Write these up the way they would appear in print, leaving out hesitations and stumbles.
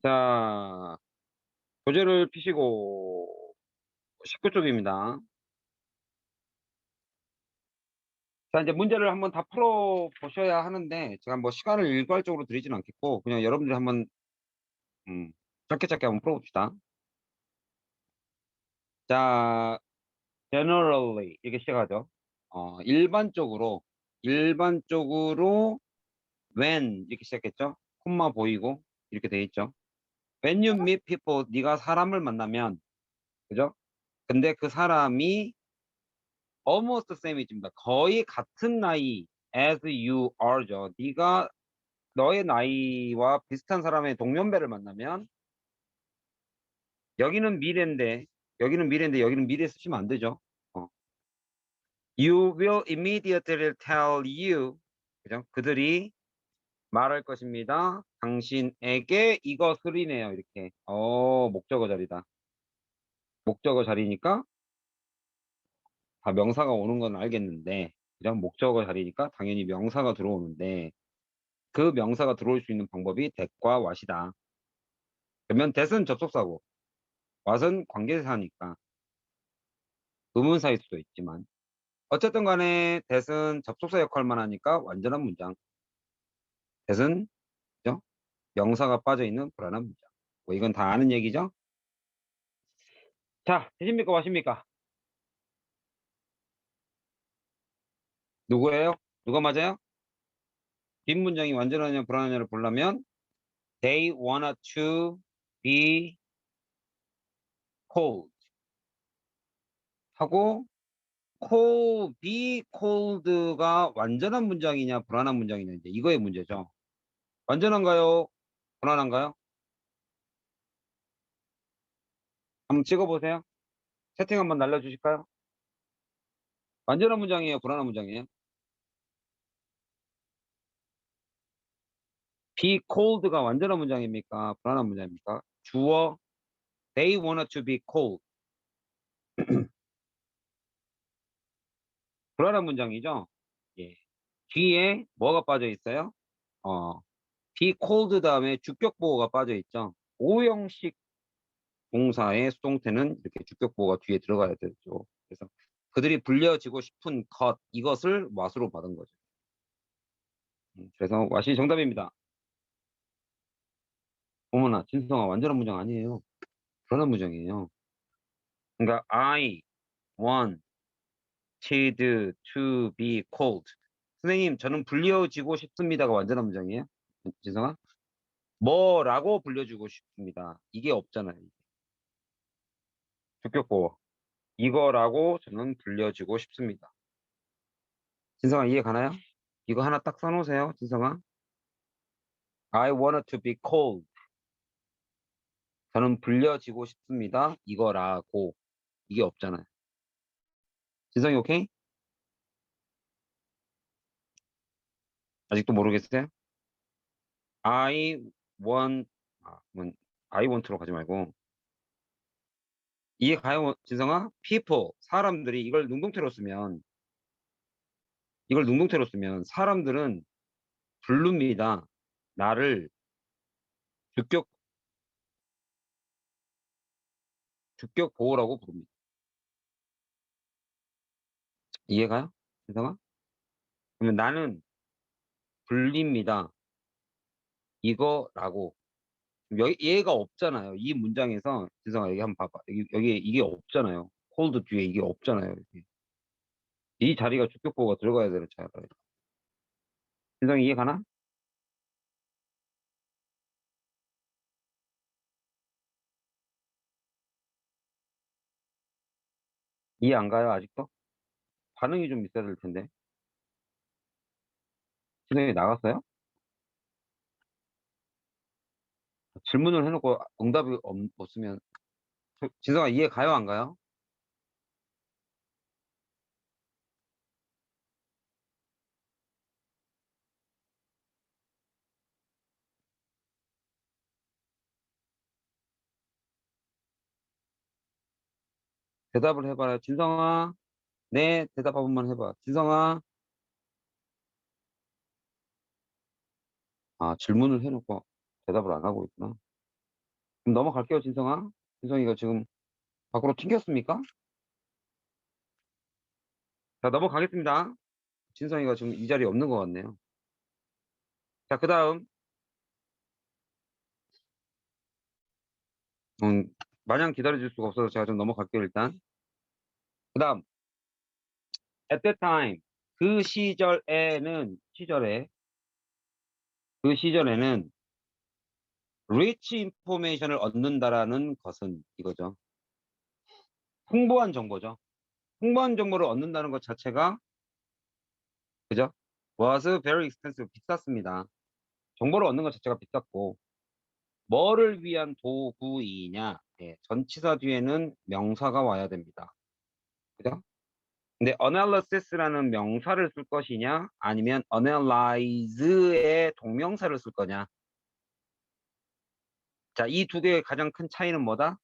자, 교재를 피시고 19쪽입니다. 자, 이제 문제를 한번 다 풀어 보셔야 하는데, 제가 뭐 시간을 일괄적으로 드리진 않겠고, 그냥 여러분들이 한번, 음, 짧게 짧게 한번 풀어봅시다. 자, generally, 이렇게 시작하죠. 일반적으로, when, 이렇게 시작했죠. 콤마 보이고, 이렇게 돼 있죠. When you meet people, 네가 사람을 만나면, 그죠? 근데 그 사람이 almost the same이집니다. 거의 같은 나이 as you are죠. 네가 너의 나이와 비슷한 사람의 동년배를 만나면 여기는 미래인데 여기는 미래 쓰시면 안 되죠. 어. You will immediately tell you 그죠? 그들이 말할 것입니다. 당신에게 이것을이네요. 이렇게. 목적어 자리다. 목적어 자리니까 다 명사가 오는 건 알겠는데 그죠? 목적어 자리니까 당연히 명사가 들어오는데 그 명사가 들어올 수 있는 방법이 that과 what이다. 그러면 that은 접속사고 what은 관계대사니까 의문사일 수도 있지만 어쨌든 간에 that은 접속사 역할만 하니까 완전한 문장. that은 그죠? 명사가 빠져있는 불안한 문장. 뭐 이건 다 아는 얘기죠? 자, 되십니까? what입니까? 누구예요? 누가 맞아요? 뒷문장이 완전하냐 불안하냐를 보려면 they wanted to be cold 하고 be cold가 완전한 문장이냐 불안한 문장이냐 이제 이거의 문제죠. 완전한가요? 불안한가요? 한번 찍어보세요. 채팅 한번 날려주실까요? 완전한 문장이에요? 불안한 문장이에요? be cold가 완전한 문장입니까? 불안한 문장입니까? 주어 they wanted to be cold 불안한 문장이죠. 예. 뒤에 뭐가 빠져 있어요? 어, be cold 다음에 주격보호가 빠져 있죠. 오형식 동사의 수동태는 이렇게 주격보호가 뒤에 들어가야 되죠. 그래서 그들이 불려지고 싶은 이것을 what으로 받은 거죠. 그래서 what이 정답입니다. 어머나, 진성아, 완전한 문장 아니에요. 불안한 문장이에요. 그러니까 I wanted to be cold. 선생님, 저는 불려지고 싶습니다가 완전한 문장이에요. 진성아? 뭐라고 불려주고 싶습니다. 이게 없잖아요. 주격보호. 이거라고 저는 불려주고 싶습니다. 진성아, 이해 가나요? 이거 하나 딱 써놓으세요, 진성아. I wanted to be cold. 저는 불려지고 싶습니다. 이거라고. 이게 없잖아요. 진성이 오케이? 아직도 모르겠어요? I want, I want로 가지 말고. 이해 가요, 진성아? people, 사람들이 이걸 능동태로 쓰면 사람들은 부릅니다. 나를 주격, 주격 보호라고 부릅니다. 이해가요? 진성아? 그러면 나는 불립니다. 이거라고. 얘가 없잖아요. 이 문장에서 진성아 여기 한번 봐봐. 여기 이게 없잖아요. 콜드 뒤에 이게 없잖아요. 여기. 이 자리가 주격보호가 들어가야 되는 자리예요. 진성이 이해 가나? 이해 안 가요 아직도? 반응이 좀 있어야 될 텐데. 진성이 나갔어요? 질문을 해놓고 응답이 없으면 진성아 이해 가요 안 가요? 대답을 해봐요. 진성아, 네, 대답 한 번만 해봐. 진성아, 질문을 해놓고 대답을 안 하고 있구나. 그럼 넘어갈게요, 진성아. 진성이가 지금 밖으로 튕겼습니까? 자, 넘어가겠습니다. 진성이가 지금 이 자리에 없는 것 같네요. 자, 그 다음. 마냥 기다려줄 수가 없어서 제가 좀 넘어갈게요, 일단. 그 다음. At that time. 그 시절에는 rich information을 얻는다라는 것은 이거죠. 풍부한 정보죠. 풍부한 정보를 얻는다는 것 자체가, 그죠? was very expensive. 비쌌습니다. 정보를 얻는 것 자체가 비쌌고, 뭐를 위한 도구이냐? 예, 전치사 뒤에는 명사가 와야 됩니다. 그죠? 근데 analysis라는 명사를 쓸 것이냐, 아니면 analyze의 동명사를 쓸 거냐? 자, 이 두 개의 가장 큰 차이는 뭐다?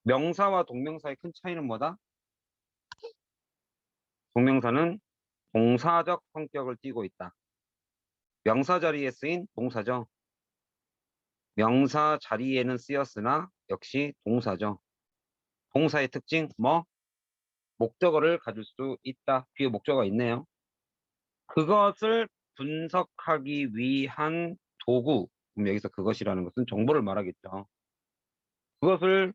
명사와 동명사의 큰 차이는 뭐다? 동명사는 동사적 성격을 띠고 있다. 명사 자리에 쓰인 동사죠. 명사 자리에는 쓰였으나 역시 동사죠. 동사의 특징, 뭐? 목적어를 가질 수 있다. 뒤에 목적어가 있네요. 그것을 분석하기 위한 도구. 그럼 여기서 그것이라는 것은 정보를 말하겠죠. 그것을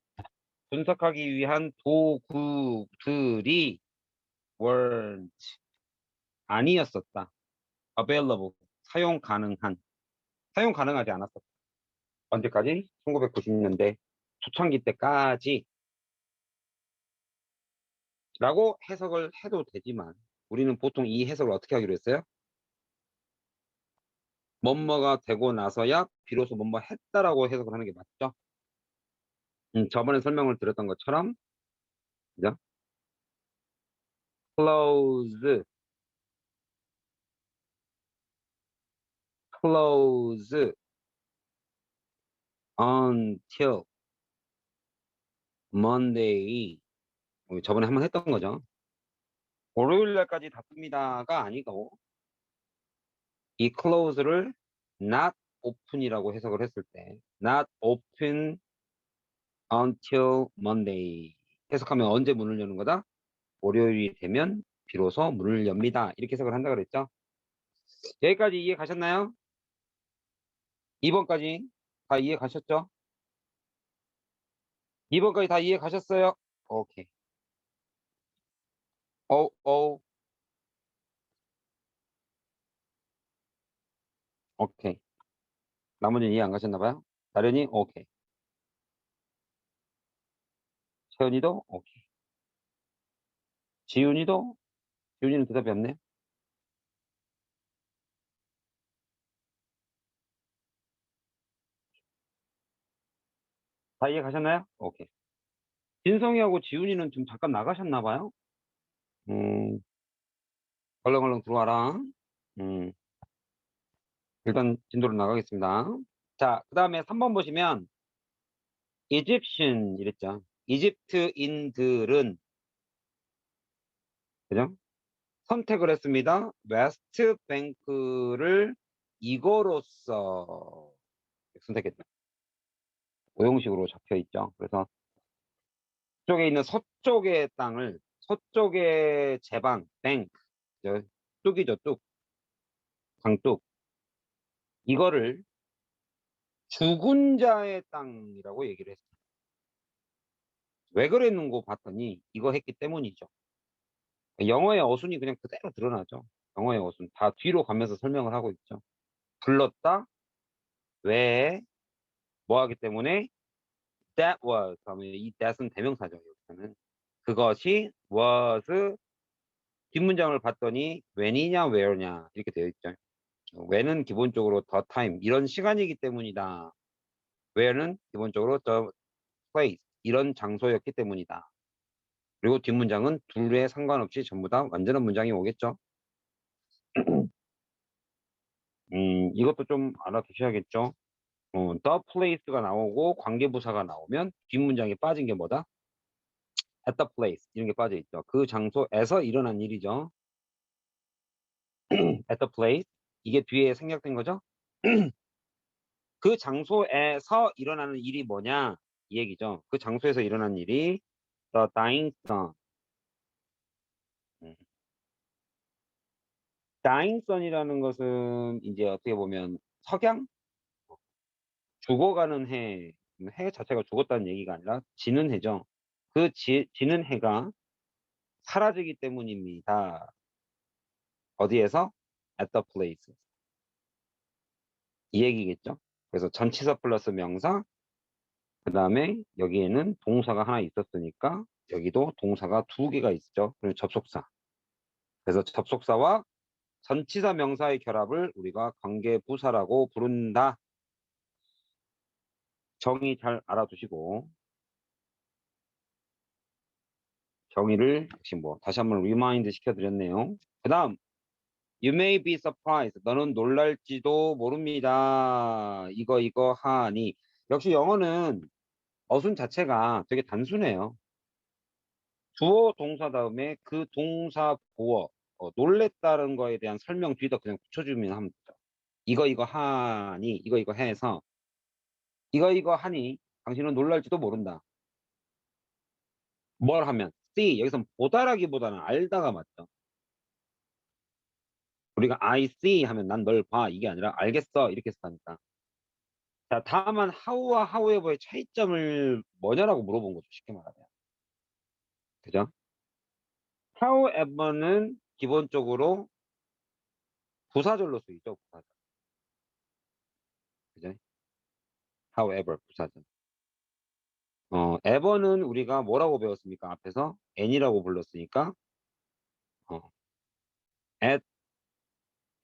분석하기 위한 도구들이 weren't, 아니었었다. available, 사용 가능한, 사용 가능하지 않았었다. 언제까지? 1990년대 초창기 때까지 라고 해석을 해도 되지만 우리는 보통 이 해석을 어떻게 하기로 했어요? 뭐뭐가 되고 나서야 비로소 뭐뭐 했다라고 해석을 하는 게 맞죠? 저번에 설명을 드렸던 것처럼, 그죠? close, close until Monday. 저번에 한번 했던 거죠. 월요일 날까지 닫습니다가 아니고 이 close를 not open이라고 해석을 했을 때 not open until Monday 해석하면 언제 문을 여는 거다? 월요일이 되면 비로소 문을 엽니다. 이렇게 해석을 한다 그랬죠. 여기까지 이해 가셨나요? 2번까지 다 이해 가셨죠? 2번까지 다 이해 가셨어요? 오케이. 오, 오케이. 나머지는 이해 안 가셨나 봐요? 나련이 오케이. 채연이도 오케이. 지훈이도, 지훈이는 대답이 없네. 다 이해 가셨나요? 오케이. 진성이하고 지훈이는 좀 잠깐 나가셨나 봐요? 음, 얼렁얼렁 들어와라. 음, 일단 진도로 나가겠습니다. 자, 그 다음에 3번 보시면 Egyptian 이랬죠. 이집트인들은, 그죠? 선택을 했습니다. 웨스트뱅크를 이거로써 선택했다. 오형식으로 적혀 있죠. 그래서 쪽에 있는 서쪽의 땅을, 서쪽의 제방, 뱅크, 뚝이죠, 뚝, 강뚝. 이거를 죽은 자의 땅이라고 얘기를 했어요. 왜 그랬는고 봤더니 이거 했기 때문이죠. 영어의 어순이 그냥 그대로 드러나죠. 영어의 어순. 다 뒤로 가면서 설명을 하고 있죠. 불렀다, 왜, 뭐 하기 때문에, that was, 다음에 이 that은 대명사죠. 여기서는. 그것이 was, 뒷문장을 봤더니 when이냐, where냐 이렇게 되어 있죠. when은 기본적으로 the time, 이런 시간이기 때문이다. where는 기본적으로 the place, 이런 장소였기 때문이다. 그리고 뒷문장은 둘에 상관없이 전부 다 완전한 문장이 오겠죠. 이것도 좀 알아두셔야겠죠. the place가 나오고 관계부사가 나오면 뒷문장에 빠진 게 뭐다? at the place 이런 게 빠져 있죠. 그 장소에서 일어난 일이죠. at the place 이게 뒤에 생략된 거죠. 그 장소에서 일어나는 일이 뭐냐 이 얘기죠. 그 장소에서 일어난 일이 the dying sun. 음. dying sun이라는 것은 이제 어떻게 보면 석양? 죽어가는 해, 해 자체가 죽었다는 얘기가 아니라 지는 해죠. 그 지는 해가 사라지기 때문입니다. 어디에서? at the place. 이 얘기겠죠. 그래서 전치사 플러스 명사, 그 다음에 여기에는 동사가 하나 있었으니까 여기도 동사가 두 개가 있죠. 그리고 접속사. 그래서 접속사와 전치사 명사의 결합을 우리가 관계부사라고 부른다. 정의 잘 알아두시고 정의를 역시 뭐 다시 한번 리마인드 시켜드렸네요. 그 다음 You may be surprised. 너는 놀랄지도 모릅니다. 이거 하니. 역시 영어는 어순 자체가 되게 단순해요. 주어 동사 다음에 그 동사 보어 놀랬다는 거에 대한 설명 뒤에다 그냥 붙여주면 합니다. 이거 하니 이거 해서 이거 하니 당신은 놀랄지도 모른다. 뭘 하면 see 여기서 보다라기보다는 알다가 맞죠. 우리가 I see 하면 난 널 봐 이게 아니라 알겠어 이렇게 해서 하니까. 자 다만 how와 however의 차이점을 뭐냐라고 물어본 거죠. 쉽게 말하면. 그죠? however는 기본적으로 부사절로 쓰이죠. 부사절. 그죠? however 부사절. ever는 우리가 뭐라고 배웠습니까? 앞에서 any라고 불렀으니까 at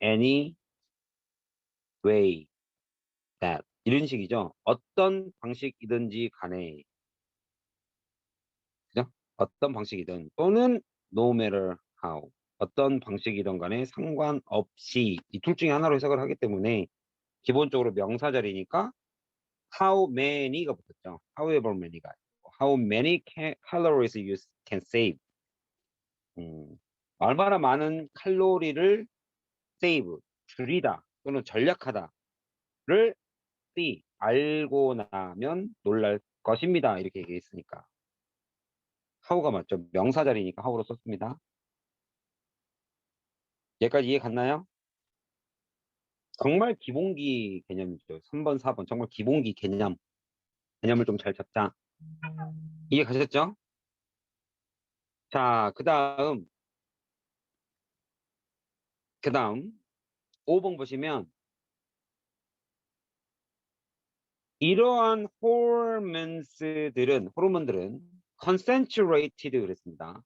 any way that 이런 식이죠. 어떤 방식이든지 간에 그죠? 어떤 방식이든 또는 no matter how 어떤 방식이든 간에 상관없이 이 둘 중에 하나로 해석을 하기 때문에 기본적으로 명사 자리니까 how many가 붙었죠. however many가 how many calories you can save 얼마나 많은 칼로리를 save 줄이다 또는 절약하다를 see 알고 나면 놀랄 것입니다. 이렇게 얘기했으니까 how가 맞죠. 명사 자리니까 how로 썼습니다. 여기까지 이해 갔나요? 정말 기본기 개념이죠. 3번, 4번 정말 기본기 개념을 좀 잘 잡자. 이해 가셨죠? 자, 그 다음 5번 보시면 이러한 호르몬들은 concentrated 그랬습니다.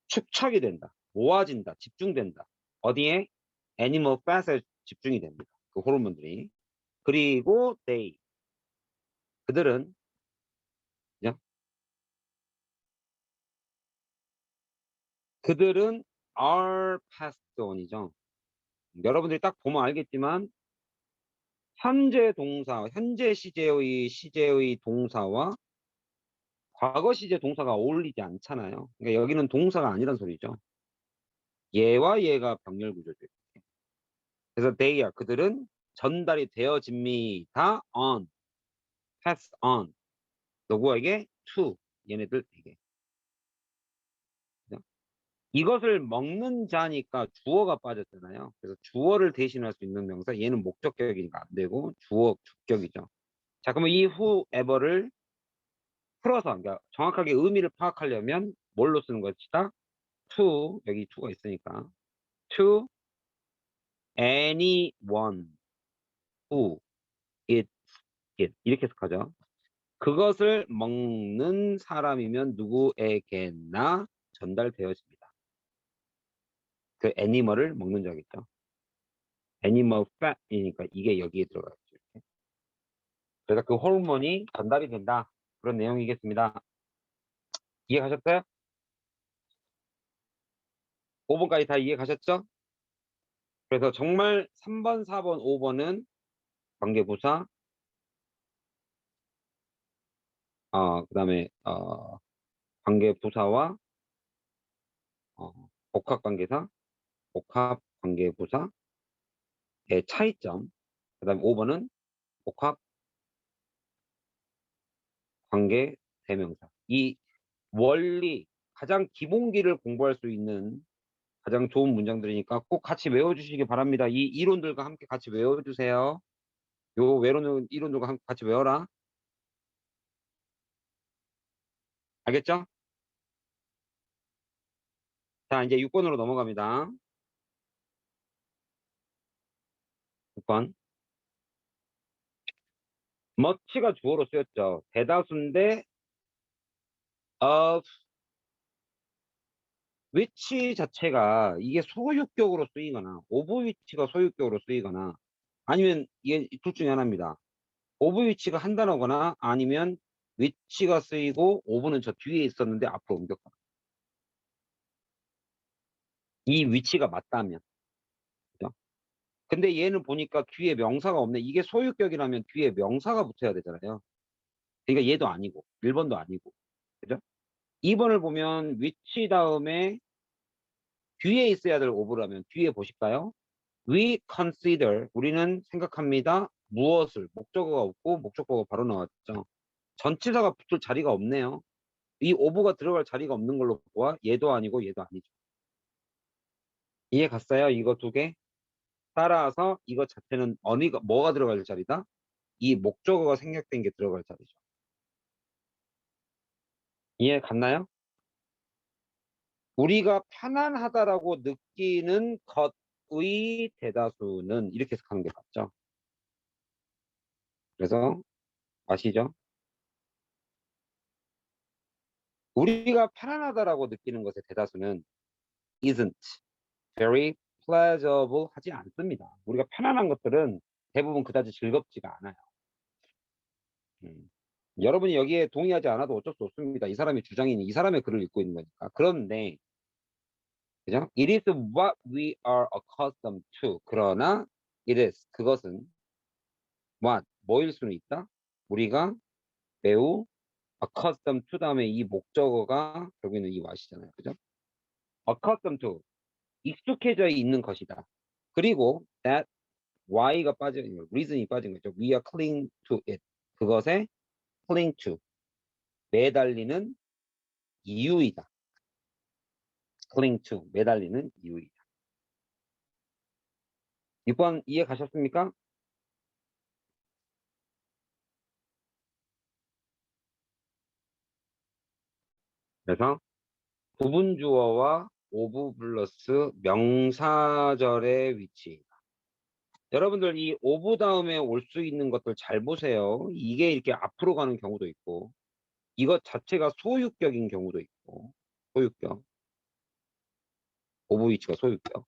축적이 된다, 모아진다, 집중된다. 어디에? 애니멀 fat에 집중이 됩니다. 그 호르몬들이. 그리고 그들은 그죠? 그들은 are passed on이죠. 여러분들이 딱 보면 알겠지만 현재 동사, 현재 시제의 동사와 과거 시제 동사가 어울리지 않잖아요. 그러니까 여기는 동사가 아니란 소리죠. 얘와 얘가 병렬 구조죠. 그래서 그들은 전달이 되어집니다. pass on. 누구에게? to. 얘네들에게. 그죠? 이것을 먹는 자니까 주어가 빠졌잖아요. 그래서 주어를 대신할 수 있는 명사, 얘는 목적격이니까 안 되고 주어 주격이죠. 자, 그러면 이 whoever를 풀어서, 그러니까 정확하게 의미를 파악하려면 뭘로 쓰는 것이다? to, 여기 to가 있으니까. to anyone who eats it. 이렇게 해석하죠. 그것을 먹는 사람이면 누구에게나 전달되어집니다. 그 애니멀을 먹는 자겠죠. 애니멀 fat이니까 이게 여기에 들어가죠. 이렇게. 그래서 그 호르몬이 전달이 된다. 그런 내용이겠습니다. 이해 가셨어요? 5번까지 다 이해 가셨죠? 그래서 정말 3번, 4번, 5번은 관계부사, 그다음에 관계부사와 복합관계사, 복합관계부사의 차이점, 그 다음에 5번은 복합 관계 대명사. 이 원리, 가장 기본기를 공부할 수 있는 가장 좋은 문장들이니까 꼭 같이 외워주시기 바랍니다. 이 이론들과 함께 같이 외워주세요. 요 외로는 이론들과 함께 같이 외워라. 알겠죠? 자, 이제 6번으로 넘어갑니다. 6번. much가 주어로 쓰였죠. 대다수인데 of which 자체가 이게 소유격으로 쓰이거나 of which가 소유격으로 쓰이거나 아니면 이게 둘 중에 하나입니다. of which가 한 단어거나 아니면 which가 쓰이고 of는 저 뒤에 있었는데 앞으로 옮겼거나. 이 위치가 맞다면. 그죠? 근데 얘는 보니까 뒤에 명사가 없네. 이게 소유격이라면 뒤에 명사가 붙어야 되잖아요. 그러니까 얘도 아니고 1번도 아니고. 그죠? 2번을 보면 위치 다음에 뒤에 있어야 될 of라면 뒤에 보실까요? We consider, 우리는 생각합니다. 무엇을? 목적어가 없고 목적어가 바로 나왔죠. 전치사가 붙을 자리가 없네요. 이 of가 들어갈 자리가 없는 걸로 보아 얘도 아니고 얘도 아니죠. 이해 갔어요? 이거 두 개? 따라서 이거 자체는 어디가 뭐가 들어갈 자리다? 이 목적어가 생략된 게 들어갈 자리죠. 이해 갔나요? 우리가 편안하다라고 느끼는 것의 대다수는 이렇게 해석하는 게 맞죠. 그래서 아시죠? 우리가 편안하다라고 느끼는 것의 대다수는 isn't very pleasurable 하지 않습니다. 우리가 편안한 것들은 대부분 그다지 즐겁지가 않아요. 여러분이 여기에 동의하지 않아도 어쩔 수 없습니다. 이 사람이 주장이니 이 사람의 글을 읽고 있는 거니까. 그런데 그죠? It is what we are accustomed to. 그러나 it is 그것은 what 뭐일 수는 있다. 우리가 매우 accustomed to 다음에 이 목적어가 결국에는 이 what이잖아요. 그죠? accustomed to 익숙해져 있는 것이다. 그리고 that why가 빠진 거, reason이 빠진 거죠. We are cling to it. 그것에 cling to 매달리는 이유이다. cling to 매달리는 이유이다. 6번 이해 가셨습니까? 그래서 부분주어와 오브 플러스 명사절의 위치. 여러분들 이 오브 다음에 올 수 있는 것들 잘 보세요. 이게 이렇게 앞으로 가는 경우도 있고 이것 자체가 소유격인 경우도 있고 소유격. 오브 위치가 소유격.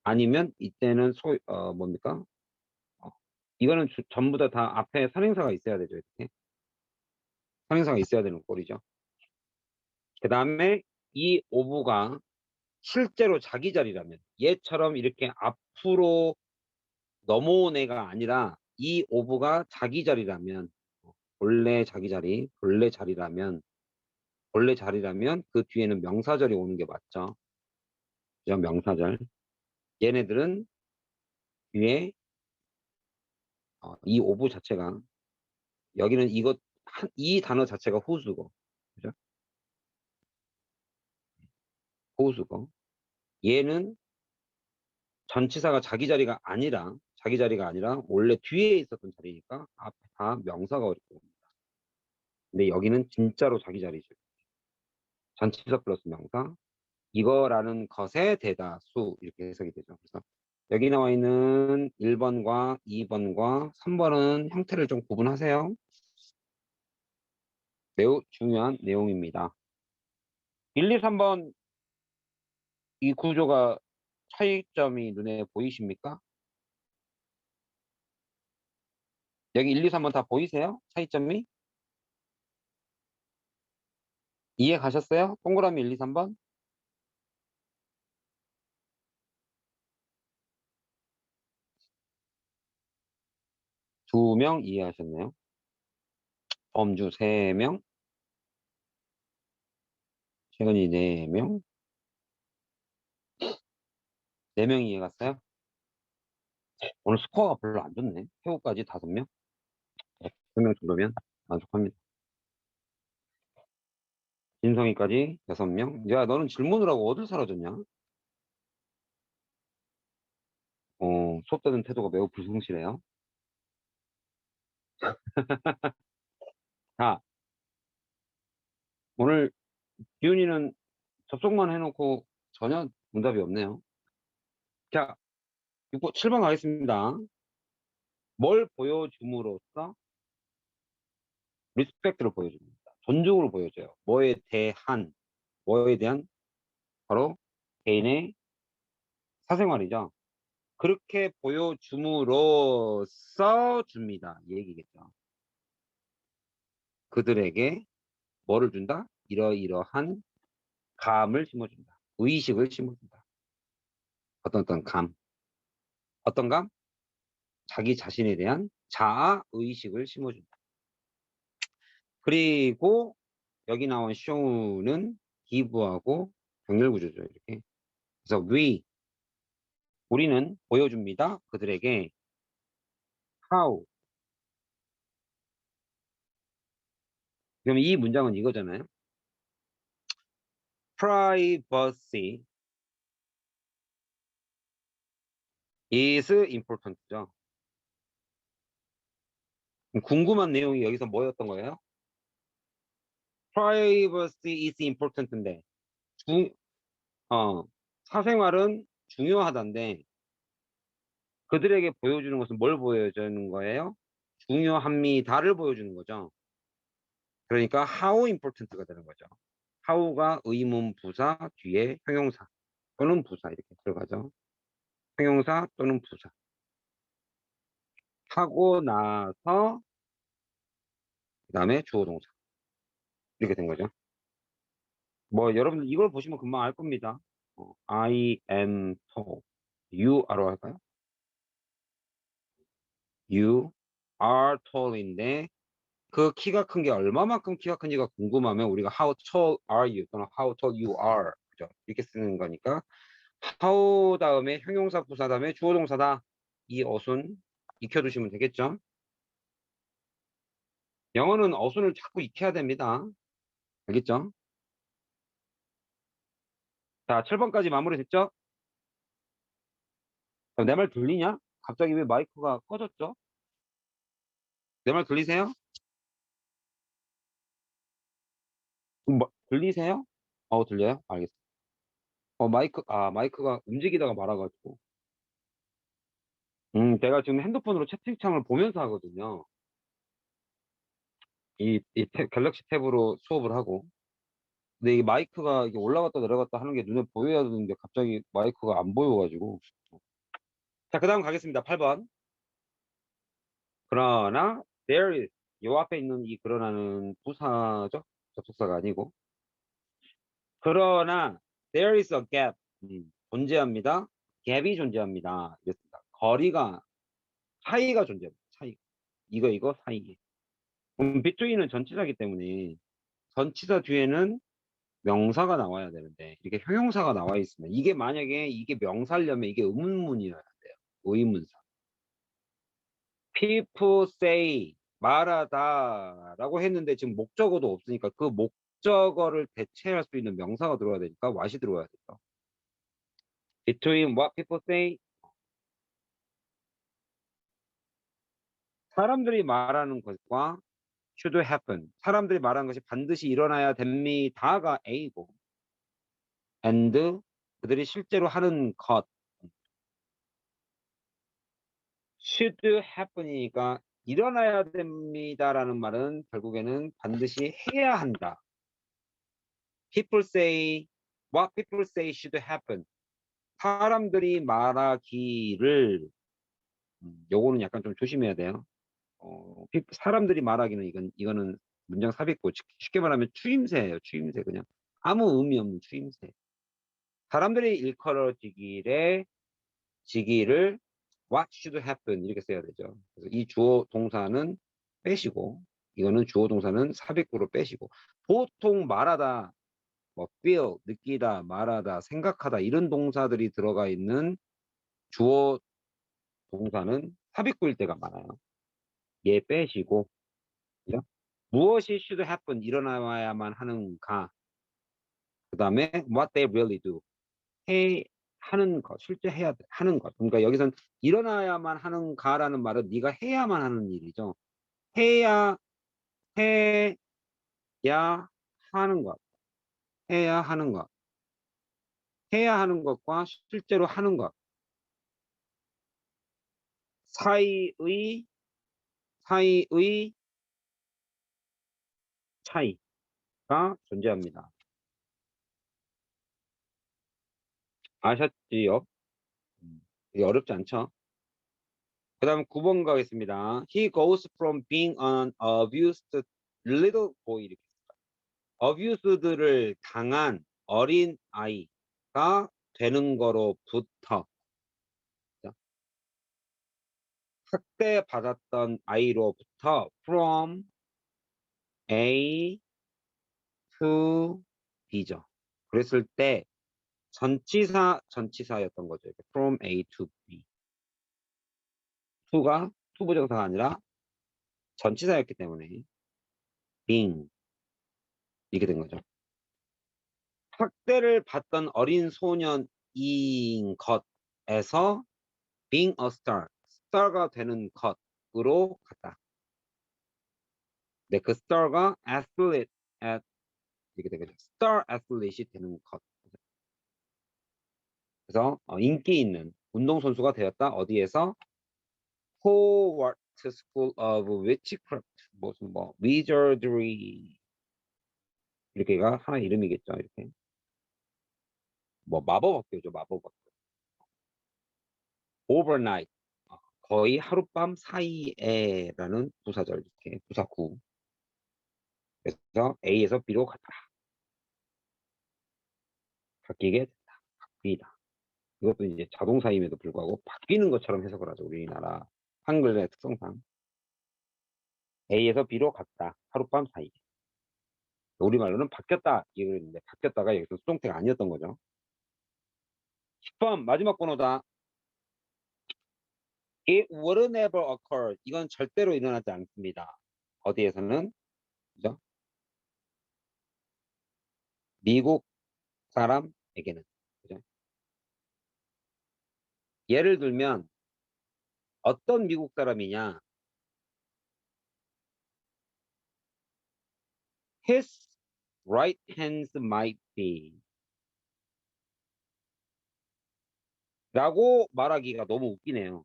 아니면 이때는 뭡니까? 이거는 전부 다 앞에 선행사가 있어야 되죠. 이렇게. 선행사가 있어야 되는 꼴이죠. 그 다음에 이 오브가 실제로 자기 자리라면 얘처럼 이렇게 앞으로 넘어온 애가 아니라 이 오브가 자기 자리라면 본래 자기 자리, 본래 자리라면 그 뒤에는 명사절이 오는 게 맞죠. 그죠? 명사절. 얘네들은 뒤에 이 오브 자체가 여기는 이 단어 자체가 후수고 그죠? 호수고 얘는 전치사가 자기 자리가 아니라 원래 뒤에 있었던 자리니까 앞에 다 명사가 어렵고 옵니다. 근데 여기는 진짜로 자기 자리죠. 전치사 플러스 명사 이거라는 것의 대다수 이렇게 해석이 되죠. 그래서 여기 나와 있는 1번과 2번과 3번은 형태를 좀 구분하세요. 매우 중요한 내용입니다. 1, 2, 3번 이 구조가 차이점이 눈에 보이십니까? 여기 1, 2, 3번 다 보이세요? 차이점이? 이해 가셨어요? 동그라미 1, 2, 3번? 두 명 이해하셨네요. 범주 3명, 최근이 4명, 4명 이해 갔어요? 오늘 스코어가 별로 안 좋네. 태우까지 5명? 3명 정도면 만족합니다. 진성이까지 6명? 야, 너는 질문을 하고 어딜 사라졌냐? 수업 듣는 태도가 매우 불성실해요. 자, 오늘 기훈이는 접속만 해놓고 전혀 응답이 없네요. 자, 7번 가겠습니다. 뭘 보여줌으로써 리스펙트를 보여줍니다. 존중을 보여줘요. 뭐에 대한 바로 개인의 사생활이죠. 그렇게 보여줌으로써 줍니다. 이 얘기겠죠. 그들에게 뭐를 준다? 이러이러한 감을 심어준다. 의식을 심어준다. 어떤 감. 어떤 감? 자기 자신에 대한 자아 의식을 심어준다. 그리고 여기 나온 show는 give하고 병렬 구조죠. 이렇게. 그래서 우리는 보여줍니다. 그들에게 how. 그럼 이 문장은 이거잖아요. privacy is important죠. 궁금한 내용이 여기서 뭐였던 거예요? privacy is important인데 사생활은 중요하다인데 그들에게 보여주는 것은 뭘 보여주는 거예요? 중요합니다를 보여주는 거죠. 그러니까 how important가 되는 거죠. how가 의문 부사 뒤에 형용사 또는 부사 이렇게 들어가죠. 형용사 또는 부사. 하고 나서 그다음에 주어 동사 이렇게 된 거죠. 뭐 여러분들 이걸 보시면 금방 알 겁니다. I am tall. You are로 할까요? You are tall인데 그 키가 큰 게 얼마만큼 키가 큰지가 궁금하면 우리가 how tall are you 또는 how tall you are 그죠? 이렇게 쓰는 거니까 how 다음에 형용사 부사 다음에 주어 동사다. 이 어순 익혀두시면 되겠죠? 영어는 어순을 자꾸 익혀야 됩니다. 알겠죠? 자, 7번까지 마무리 됐죠? 내 말 들리냐? 갑자기 왜 마이크가 꺼졌죠? 내 말 들리세요? 들리세요? 들려요? 알겠어. 마이크가 움직이다가 말아가지고. 제가 지금 핸드폰으로 채팅창을 보면서 하거든요. 갤럭시 탭으로 수업을 하고. 근데 이게 마이크가 이게 올라갔다 내려갔다 하는 게 눈에 보여야 되는데 갑자기 마이크가 안 보여가지고. 자, 그 다음 가겠습니다. 8번. 그러나, there is. 요 앞에 있는 이 그러나는 부사죠? 접속사가 아니고. 그러나, there is a gap. 존재합니다. 갭이 존재합니다. 이랬습니다. 차이가 존재합니다. 차이. 이거 사이. between은 전치사기 때문에 전치사 뒤에는 명사가 나와야 되는데 이렇게 형용사가 나와 있으면 이게 만약에 이게 명사려면 이게 의문문이어야 돼요. 의문사. People say 말하다라고 했는데 지금 목적어도 없으니까 그 목적어를 대체할 수 있는 명사가 들어와야 되니까 what이 들어와야 되죠. Between what people say 사람들이 말하는 것과 should happen 사람들이 말하는 것이 반드시 일어나야 됩니다가 A고 and 그들이 실제로 하는 것 should happen이니까 일어나야 됩니다라는 말은 결국에는 반드시 해야 한다. People say what people say should happen. 사람들이 말하기를 요거는 약간 좀 조심해야 돼요. 사람들이 말하기는 이거는 문장 삽입고 쉽게 말하면 추임새예요. 추임새 그냥 아무 의미 없는 추임새. 사람들이 일컬어지기를 what should happen 이렇게 써야 되죠. 그래서 이 주어 동사는 빼시고 이거는 주어 동사는 삽입구로 빼시고 보통 말하다 뭐 feel 느끼다 말하다 생각하다 이런 동사들이 들어가 있는 주어 동사는 삽입구일 때가 많아요. 얘 빼시고, 그죠? 무엇이 should happen, 일어나야만 하는가. 그 다음에 what they really do, 하는 것, 실제 해야 하는 것. 그러니까 여기선 일어나야만 하는가라는 말은 네가 해야만 하는 일이죠. 해야 해야 하는 것, 해야 하는 것, 해야 하는 것과 실제로 하는 것 사이의 사이의 차이가 존재합니다. 아셨지요? 이게 어렵지 않죠? 그 다음 9번 가겠습니다. He goes from being an abused little boy. 이렇게. abused를 당한 어린 아이가 되는 거로부터 학대받았던 아이로부터 from A to B죠. 그랬을 때 전치사였던 거죠. from A to B. to가 투부정사가 아니라 전치사였기 때문에 being 이렇게 된 거죠. 학대를 받던 어린 소년인 것에서 being a star, star가 되는 것으로 갔다. 네, 그 star가 athlete, 이렇게 되겠죠. star athlete이 되는 것. 그래서 인기 있는 운동선수가 되었다. 어디에서? Hogwarts School of Witchcraft, 무슨 wizardry, 이렇게가 하나 이름이겠죠. 이렇게 마법학교죠. 마법학교. overnight, 거의 하룻밤 사이에라는 부사절, 이렇게 부사구. 그래서 A에서 B로 갔다. 바뀌게 됐다. 바뀌다. 이것도 이제 자동사임에도 불구하고 바뀌는 것처럼 해석을 하죠. 우리나라 한글의 특성상. A에서 B로 갔다. 하룻밤 사이. 우리말로는 바뀌었다. 이걸 했는데 바뀌었다가 여기서 수동태가 아니었던 거죠. 10번 마지막 번호다. It would never occur. 이건 절대로 일어나지 않습니다. 어디에서는? 그죠? 미국 사람에게는. 그죠? 예를 들면 어떤 미국 사람이냐? His right hands might be 라고 말하기가 너무 웃기네요.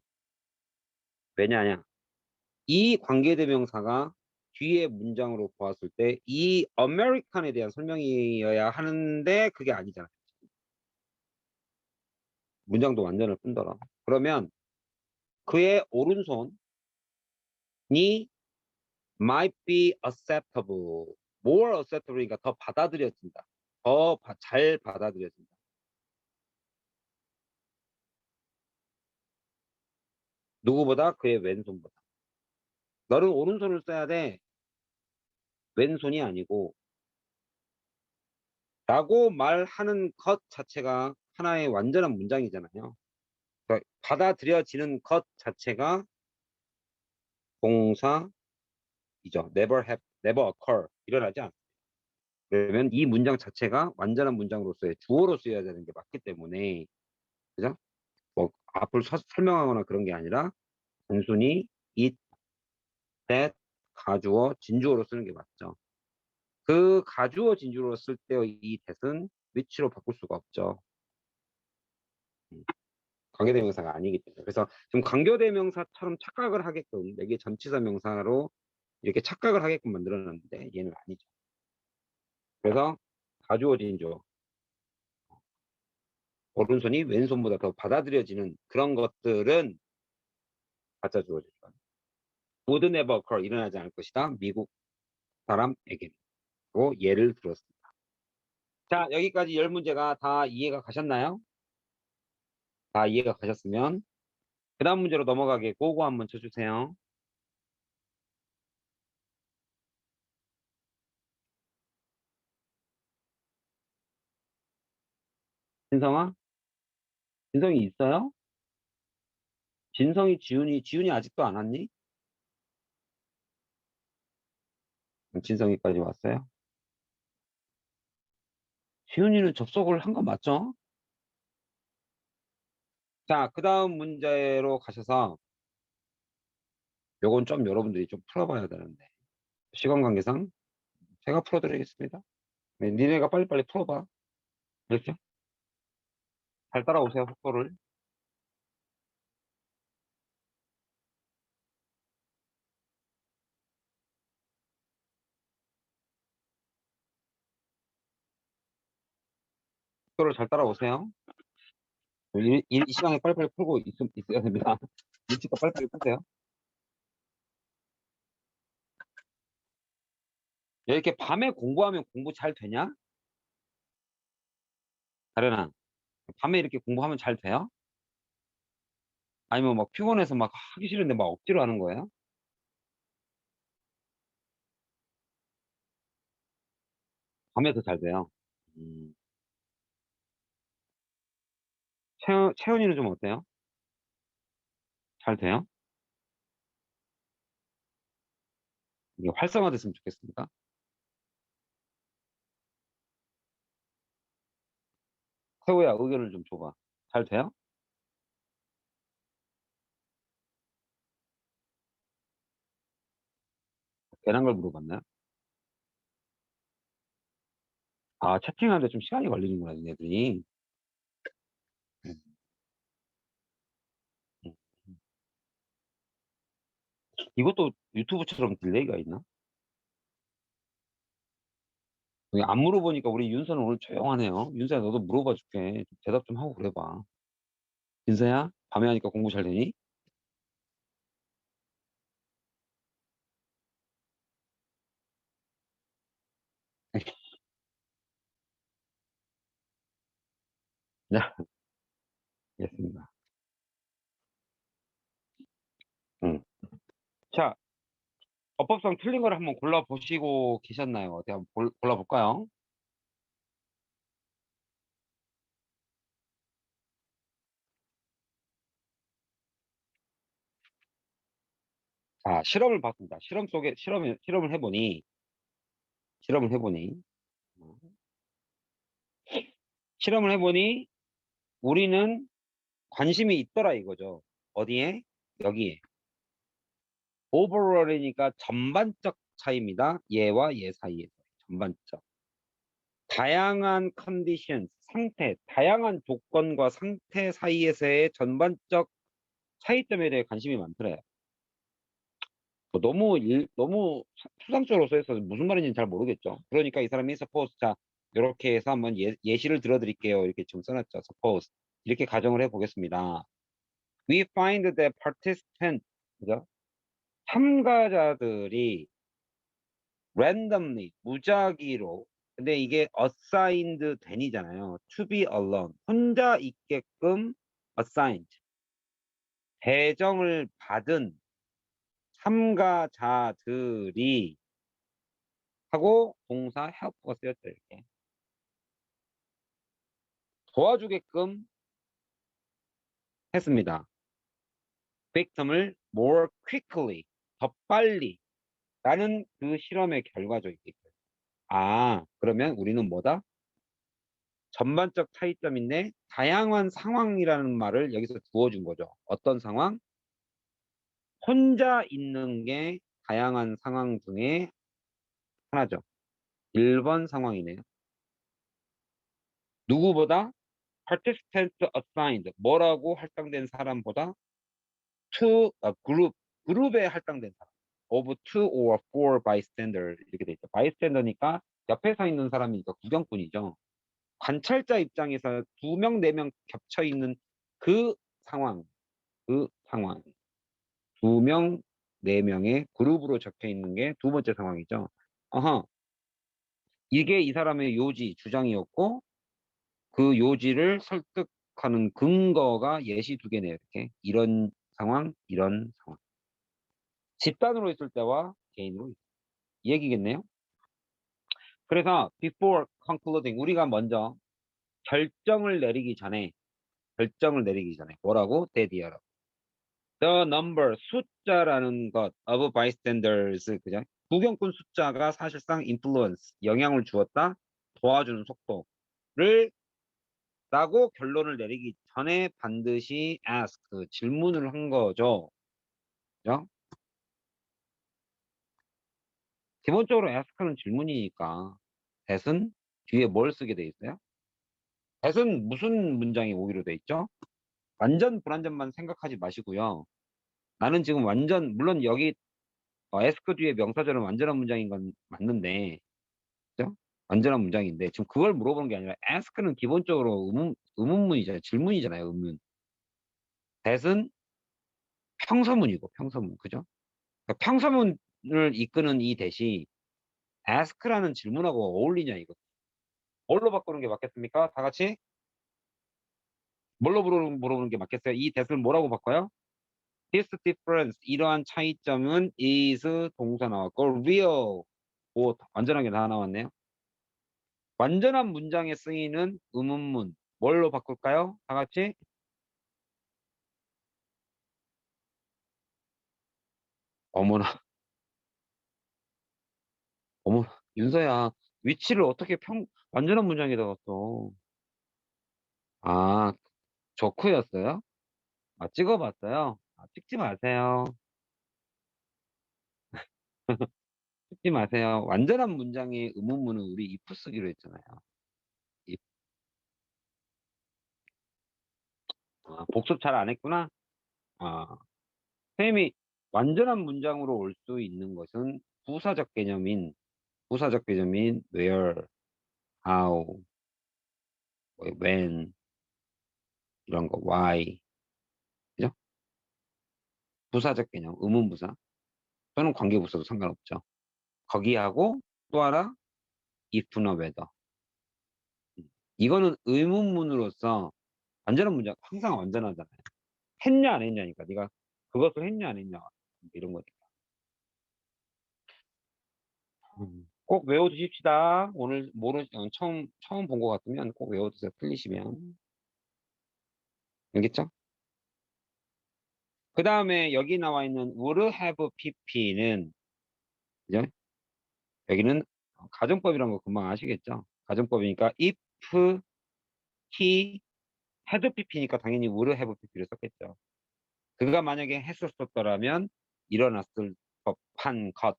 왜냐하냐? 이 관계대명사가 뒤에 문장으로 보았을 때 이 American에 대한 설명이어야 하는데 그게 아니잖아요. 문장도 완전을 뿐더러. 그러면 그의 오른손이 might be acceptable. more acceptable이니까 더 받아들여진다. 더 잘 받아들여진다. 누구보다? 그의 왼손보다. 너는 오른손을 써야 돼. 왼손이 아니고 라고 말하는 것 자체가 하나의 완전한 문장이잖아요. 그러니까 받아들여지는 것 자체가 동사이죠. never occur. 일어나지 않습니다. 그러면 이 문장 자체가 완전한 문장으로서의 주어로 쓰여야 되는 게 맞기 때문에, 그죠? 앞을 설명하거나 그런 게 아니라 단순히 it, that, 가주어, 진주어로 쓰는 게 맞죠. 그 가주어, 진주어로 쓸 때의 이 that은 which로 바꿀 수가 없죠. 관계대명사가 아니기 때문에. 그래서 좀 관계대명사처럼 착각을 하게끔 내게 전치사 명사로 이렇게 착각을 하게끔 만들어놨는데 얘는 아니죠. 그래서 가주어, 진주어, 오른손이 왼손보다 더 받아들여지는 그런 것들은 가짜 주어죠. would never occur, 일어나지 않을 것이다. 미국 사람에게로 예를 들었습니다. 자, 여기까지 10문제가 다 이해가 가셨나요? 다 이해가 가셨으면 그 다음 문제로 넘어가게 고고 한번 쳐주세요. 진성아? 진성이 있어요? 진성이, 지훈이 아직도 안 왔니? 진성이까지 왔어요? 지훈이는 접속을 한 거 맞죠? 자, 그 다음 문제로 가셔서 요건 좀 여러분들이 좀 풀어봐야 되는데 시간 관계상 제가 풀어드리겠습니다. 네, 니네가 빨리빨리 풀어봐. 이렇게 잘 따라오세요. 속도를 잘 따라오세요. 이 시간에 빨리빨리 풀고 있어야 됩니다. 일찍 빨리빨리 푸세요. 이렇게 밤에 공부하면 공부 잘 되냐? 다련아, 밤에 이렇게 공부하면 잘 돼요? 아니면 막 피곤해서 막 하기 싫은데 막 억지로 하는 거예요? 밤에 더 잘 돼요. 음. 채연이는 좀 어때요? 잘 돼요? 이게 활성화됐으면 좋겠습니다. 태우야, 의견을 좀 줘봐. 잘 돼요? 괜한 걸 물어봤나요? 아, 채팅하는데 좀 시간이 걸리는구나, 얘네들이. 음, 음. 이것도 유튜브처럼 딜레이가 있나? 안 물어보니까 우리 윤서는 오늘 조용하네요. 윤서야, 너도 물어봐 줄게. 대답 좀 하고 그래봐. 윤서야, 밤에 하니까 공부 잘 되니? 네, 알겠습니다. 음. 자, 어법상 틀린 걸 한번 골라보시고 계셨나요? 어디 한번 골라볼까요? 자, 실험을 봤습니다. 실험을 해보니, 어, 실험을 해보니, 우리는 관심이 있더라 이거죠. 어디에? 여기에. 오버럴이니까 전반적 차이입니다. 얘와 얘 사이에서. 전반적. 다양한 컨디션, 상태, 다양한 조건과 상태 사이에서의 전반적 차이점에 대해 관심이 많더래요. 뭐 너무 추상적으로 써있어서 무슨 말인지는 잘 모르겠죠. 그러니까 이 사람이 suppose, 자, 이렇게 해서 한번 예시를 들어드릴게요. 이렇게 지금 써놨죠. suppose. 이렇게 가정을 해보겠습니다. We find that participants, 그죠? 참가자들이 randomly, 무작위로, 근데 이게 assigned 된이잖아요. to be alone, 혼자 있게끔 assigned, 배정을 받은 참가자들이 하고 동사 help가 쓰였죠. 이렇게 도와주게끔 했습니다. victim을 more quickly, 더 빨리 라는 그 실험의 결과죠. 이게. 아, 그러면 우리는 뭐다? 전반적 차이점인데 다양한 상황이라는 말을 여기서 두어준 거죠. 어떤 상황? 혼자 있는 게 다양한 상황 중에 하나죠. 1번 상황이네요. 누구보다? participant assigned. 뭐라고 할당된 사람보다 to a group. 그룹에 할당된 사람. of two or four bystander. 이렇게 돼 있죠. bystander니까 옆에 서 있는 사람이니까 구경꾼이죠. 관찰자 입장에서 2명, 4명 겹쳐 있는 그 상황, 그 상황. 2명, 4명의 그룹으로 적혀 있는 게 두 번째 상황이죠. 어허, 이게 이 사람의 요지, 주장이었고, 그 요지를 설득하는 근거가 예시 두 개네요. 이렇게. 이런 상황, 이런 상황. 집단으로 있을 때와 개인으로 있을 때. 이 얘기겠네요. 그래서 before concluding, 우리가 먼저 결정을 내리기 전에 뭐라고? 대디어라고. The number 숫자라는 것 of bystanders 그죠? 구경꾼 숫자가 사실상 influence 영향을 주었다 도와주는 속도를 라고 결론을 내리기 전에 반드시 ask 질문을 한 거죠. 그죠? 기본적으로 ask는 질문이니까 that은 뒤에 뭘 쓰게 돼 있어요? that은 무슨 문장이 오기로 돼 있죠? 완전 불완전만 생각하지 마시고요. 나는 지금 완전 물론 여기 ask 뒤에 명사절은 완전한 문장인 건 맞는데 그죠? 완전한 문장인데 지금 그걸 물어보는 게 아니라 ask는 기본적으로 의문문이잖아요. 질문이잖아요. 의문. that은 평서문이고 평서문 그죠? 그러니까 평서문을 이끄는 이 대시 ask라는 질문하고 어울리냐 이거. 뭘로 바꾸는 게 맞겠습니까? 다 같이 뭘로 물어보는 게 맞겠어요? 이 대를 뭐라고 바꿔요? This difference 이러한 차이점은 is 동사 나왔고 real 오 완전하게 다 나왔네요. 완전한 문장에 쓰이는 의문문 뭘로 바꿀까요? 다 같이 어머나 어머나 윤서야 위치를 어떻게 완전한 문장에다가 써? 아 조크였어요? 아 찍어봤어요? 아, 찍지 마세요. 찍지 마세요. 완전한 문장의 의문문은 우리 if 쓰기로 했잖아요. if. 아, 복습 잘 안 했구나? 아, 선생님이 완전한 문장으로 올 수 있는 것은 부사적 개념인 where, how, 뭐 when 이런 거 why 그죠? 부사적 개념 의문부사 또는 관계부사도 상관없죠. 거기하고 또 하나 if나 whether 이거는 의문문으로서 완전한 문장 항상 완전하잖아요. 했냐 안 했냐니까 네가 그것을 했냐 안 했냐 이런 거니까. 꼭 외워두십시다. 오늘 처음 본 것 같으면 꼭 외워두세요. 틀리시면 알겠죠? 그 다음에 여기 나와 있는 would have pp는 그죠? 여기는 가정법이란 거 금방 아시겠죠? 가정법이니까 if he had pp니까 당연히 would have pp를 썼겠죠. 그가 만약에 했었더라면 일어났을 법한 것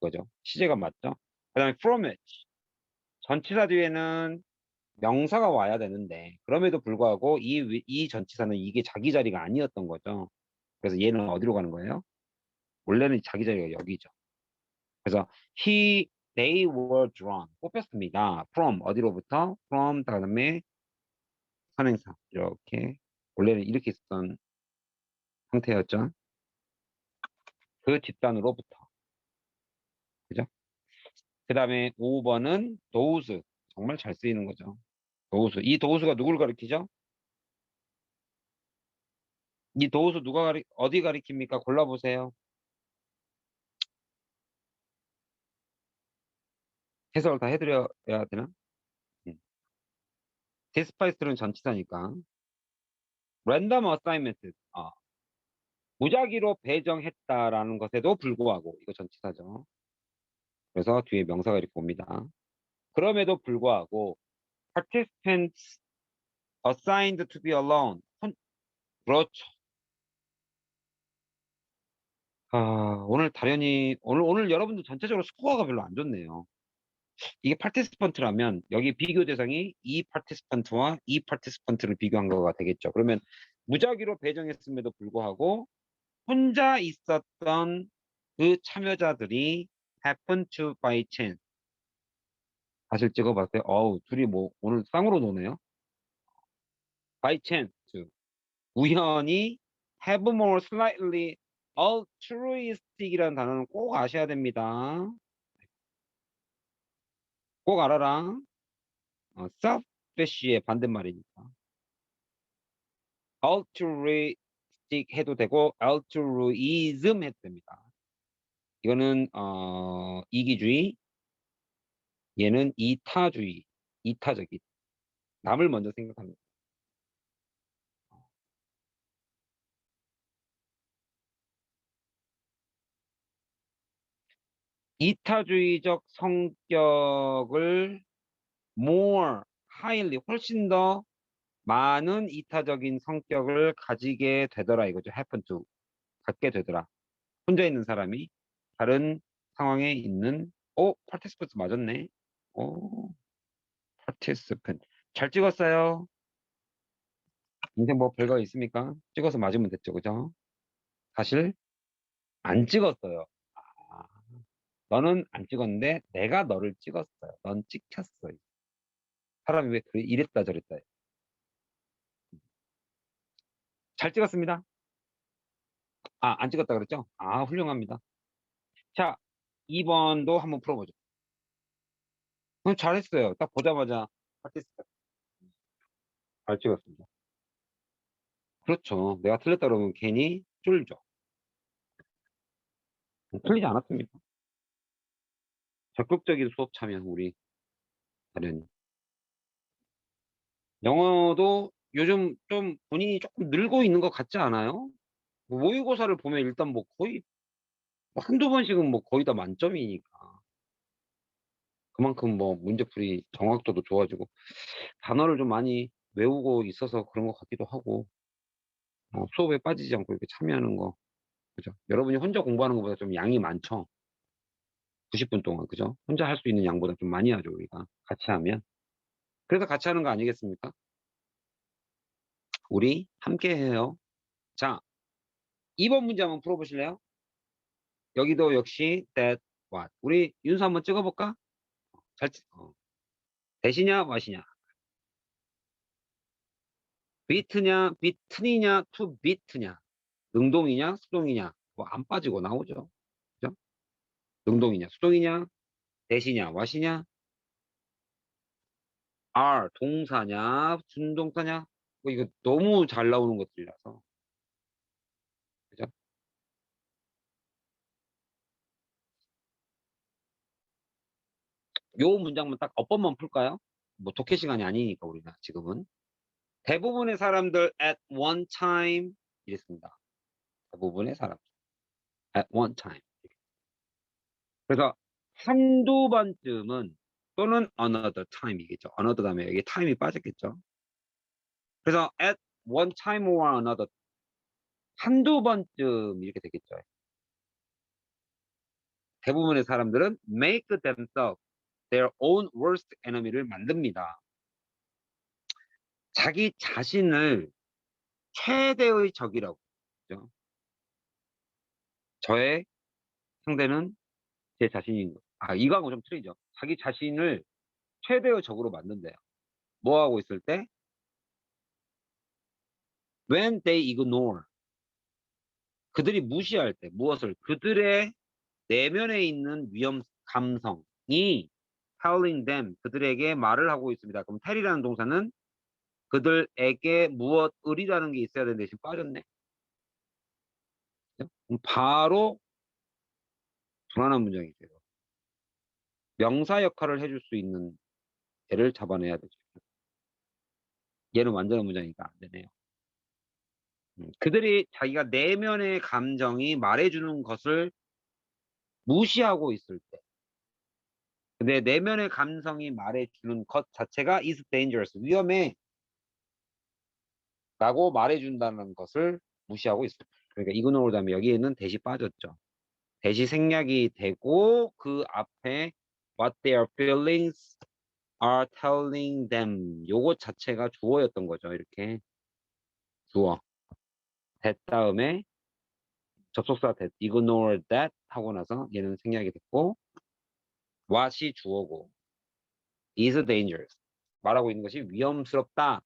거죠. 시제가 맞죠? 그 다음에 from it 전치사 뒤에는 명사가 와야 되는데 그럼에도 불구하고 이 전치사는 이게 자기 자리가 아니었던 거죠. 그래서 얘는 어디로 가는 거예요? 원래는 자기 자리가 여기죠. 그래서 they were drawn 뽑혔습니다. from 어디로부터? from 다음에 선행사 이렇게 원래는 이렇게 있었던 상태였죠. 그 집단으로부터 그죠? 그 다음에 5번은 those 정말 잘 쓰이는 거죠. those 이 those가 누굴 가리키죠? 이 those 누가 어디 가리킵니까? 골라보세요. 해석을 다 해드려야 되나? 데스파이스는 전치사니까. 랜덤 어사이먼트. 무작위로 배정했다라는 것에도 불구하고 이거 전치사죠. 그래서 뒤에 명사가 이렇게 옵니다. 그럼에도 불구하고 participants assigned to be alone. 그렇죠. 오늘 다련이 오늘 여러분들 전체적으로 스코어가 별로 안 좋네요. 이게 participant라면 여기 비교 대상이 이 participant와 이 participant를 비교한 거가 되겠죠. 그러면 무작위로 배정했음에도 불구하고 혼자 있었던 그 참여자들이 happen to by chance. 사실 찍어봤어요. 어우, 둘이 뭐 오늘 쌍으로 노네요. by chance. 우연히 have more slightly altruistic이라는 단어는 꼭 아셔야 됩니다. 꼭 알아라. selfish의 반대말이니까. altruistic 해도 되고 altruism 해도 됩니다. 이거는 이기주의, 얘는 이타주의, 이타적인. 남을 먼저 생각합니다. 이타주의적 성격을 more highly 훨씬 더 많은 이타적인 성격을 가지게 되더라 이거죠. happen to 갖게 되더라. 혼자 있는 사람이 다른 상황에 있는 participant 맞았네. participant 잘 찍었어요. 인생 뭐 별거 있습니까? 찍어서 맞으면 됐죠, 그죠? 사실 안 찍었어요. 아, 너는 안 찍었는데 내가 너를 찍었어요. 넌 찍혔어요. 사람이 왜 그래 이랬다 저랬다 해. 잘 찍었습니다. 안 찍었다 그랬죠? 훌륭합니다. 자, 2번도 한번 풀어보죠. 잘했어요. 딱 보자마자 파티스트 잘 찍었습니다. 그렇죠. 내가 틀렸다 그러면 괜히 쫄죠. 틀리지 않았습니다. 적극적인 수업 참여 우리 다른 영어도 요즘 좀 본인이 조금 늘고 있는 것 같지 않아요? 뭐 모의고사를 보면 일단 뭐 거의 뭐 한두 번씩은 뭐 거의 다 만점이니까 그만큼 뭐 문제풀이 정확도도 좋아지고 단어를 좀 많이 외우고 있어서 그런 것 같기도 하고 수업에 빠지지 않고 이렇게 참여하는 거 그죠? 여러분이 혼자 공부하는 것보다 좀 양이 많죠? 90분 동안 그죠? 혼자 할 수 있는 양보다 좀 많이 하죠 우리가 같이 하면 그래서 같이 하는 거 아니겠습니까? 우리 함께 해요. 자, 2번 문제 한번 풀어보실래요? 여기도 역시 that, what. 우리 윤서 한번 찍어볼까? 대시냐, what이냐. 비트냐, 비트니냐, to 비트냐. 능동이냐, 수동이냐. 뭐 안 빠지고 나오죠. 그죠? 능동이냐, 수동이냐, 대시냐, what이냐. are, 동사냐, 준동사냐. 뭐 이거 너무 잘 나오는 것들이라서. 그죠? 요 문장만 딱 엇번만 풀까요? 뭐 독해 시간이 아니니까 우리가 지금은. 대부분의 사람들 at one time 이랬습니다. 대부분의 사람들 at one time. 그래서 한두 번쯤은 또는 another time이겠죠. another 다음에 여기 time이 빠졌겠죠. 그래서 at one time or another 한두 번쯤 이렇게 되겠죠. 대부분의 사람들은 make themselves their own worst enemy를 만듭니다. 자기 자신을 최대의 적이라고. 그죠? 저의 상대는 제 자신인 거. 이거하고 좀 틀리죠. 자기 자신을 최대의 적으로 만든대요. 뭐 하고 있을 때? When they ignore. 그들이 무시할 때 무엇을? 그들의 내면에 있는 위험 감성이 telling them 그들에게 말을 하고 있습니다. 그럼 tell이라는 동사는 그들에게 무엇을이라는 게 있어야 되는데 지금 빠졌네. 그럼 바로 불안한 문장이 돼요. 명사 역할을 해줄 수 있는 애를 잡아내야 되죠. 얘는 완전한 문장이니까 안 되네요. 그들이 자기가 내면의 감정이 말해주는 것을 무시하고 있을 때 근데 내면의 감성이 말해주는 것 자체가 is dangerous, 위험해 라고 말해준다는 것을 무시하고 있을 때 그러니까 ignore 다음에 여기에는 대시 빠졌죠. 대시 생략이 되고 그 앞에 what their feelings are telling them 요것 자체가 주어였던 거죠. 이렇게 주어 that 다음에 접속사 that, ignore that 하고 나서 얘는 생략이 됐고 what이 주어고 is dangerous 말하고 있는 것이 위험스럽다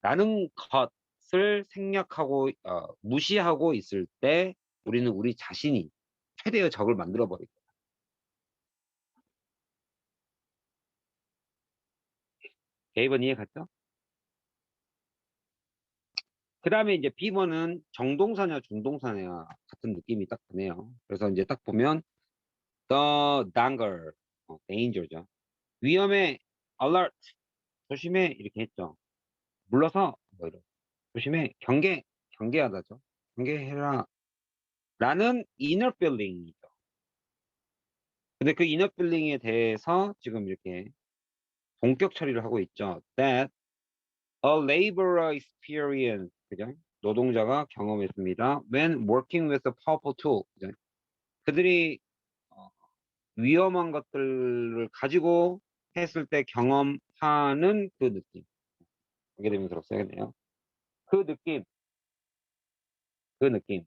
라는 것을 생략하고 무시하고 있을 때 우리는 우리 자신이 최대의 적을 만들어 버립니다. A번 이해 갔죠? 그 다음에 이제 B번은 정동사냐 중동사냐 같은 느낌이 딱 드네요. 그래서 이제 딱 보면 the danger, danger죠. 위험에 alert, 조심해 이렇게 했죠. 물러서 뭐 이런 조심해 경계하다죠. 경계해라 라는 inner feeling이죠. 근데 그 inner feeling에 대해서 지금 이렇게 동격 처리를 하고 있죠. That a laborer experienced, 그죠? 노동자가 경험했습니다. When working with a powerful tool, 그죠? 그들이 어, 위험한 것들을 가지고 했을 때 경험하는 그 느낌. 이게 되면 들었어야겠네요. 그 느낌, 그 느낌,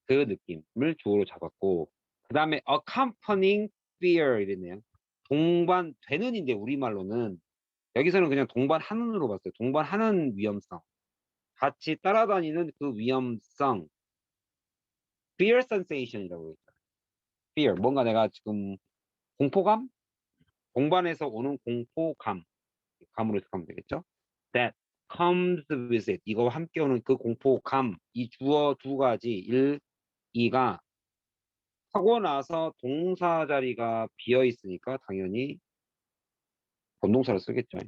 그 느낌을 주어로 잡았고, 그 다음에 accompanying fear 이랬네요. 동반되는인데 우리말로는 여기서는 그냥 동반하는으로 봤어요. 동반하는 위험성. 같이 따라다니는 그 위험성. fear sensation이라고 했죠. fear. 뭔가 내가 지금 공포감? 동반해서 오는 공포감. 감으로 해석하면 되겠죠? that comes with it. 이거와 함께 오는 그 공포감. 이 주어 두 가지. 1, 2가 하고 나서 동사 자리가 비어 있으니까 당연히 본동사를 쓰겠죠.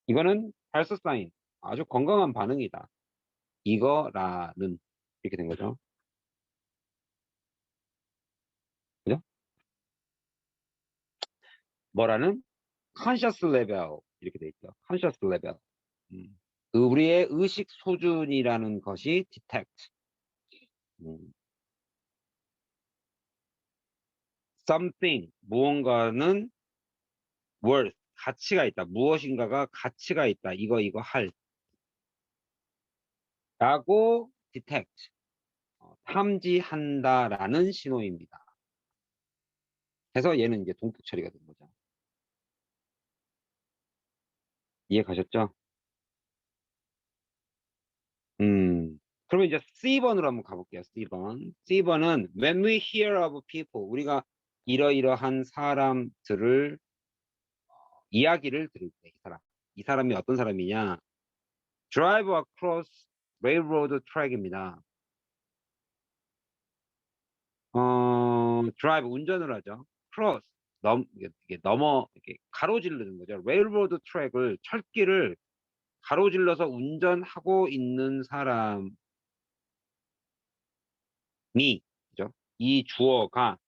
이거는 헬스 사인. 아주 건강한 반응이다. 이거라는 이렇게 된 거죠. 그죠? 뭐라는? conscious level 이렇게 돼 있죠. conscious level. 우리의 의식 수준이라는 것이 detect. 음, something 무언가는 worth 가치가 있다. 무엇인가가 가치가 있다. 이거 할 라고 detect 탐지한다라는 신호입니다. 그래서 얘는 이제 동격 처리가 된 거죠. 이해 가셨죠? 그러면 이제 C번으로 한번 가볼게요. C번. C번은 when we hear of people 우리가 이러이러한 사람들을 이야기를 들을 때 이 사람이 어떤 사람이냐? drive across railroad track입니다. drive 운전을 하죠. cross 이게 넘어 이렇게 가로지르는 거죠. railroad track을 철길을 가로질러서 운전하고 있는 사람이 그죠? 이 주어가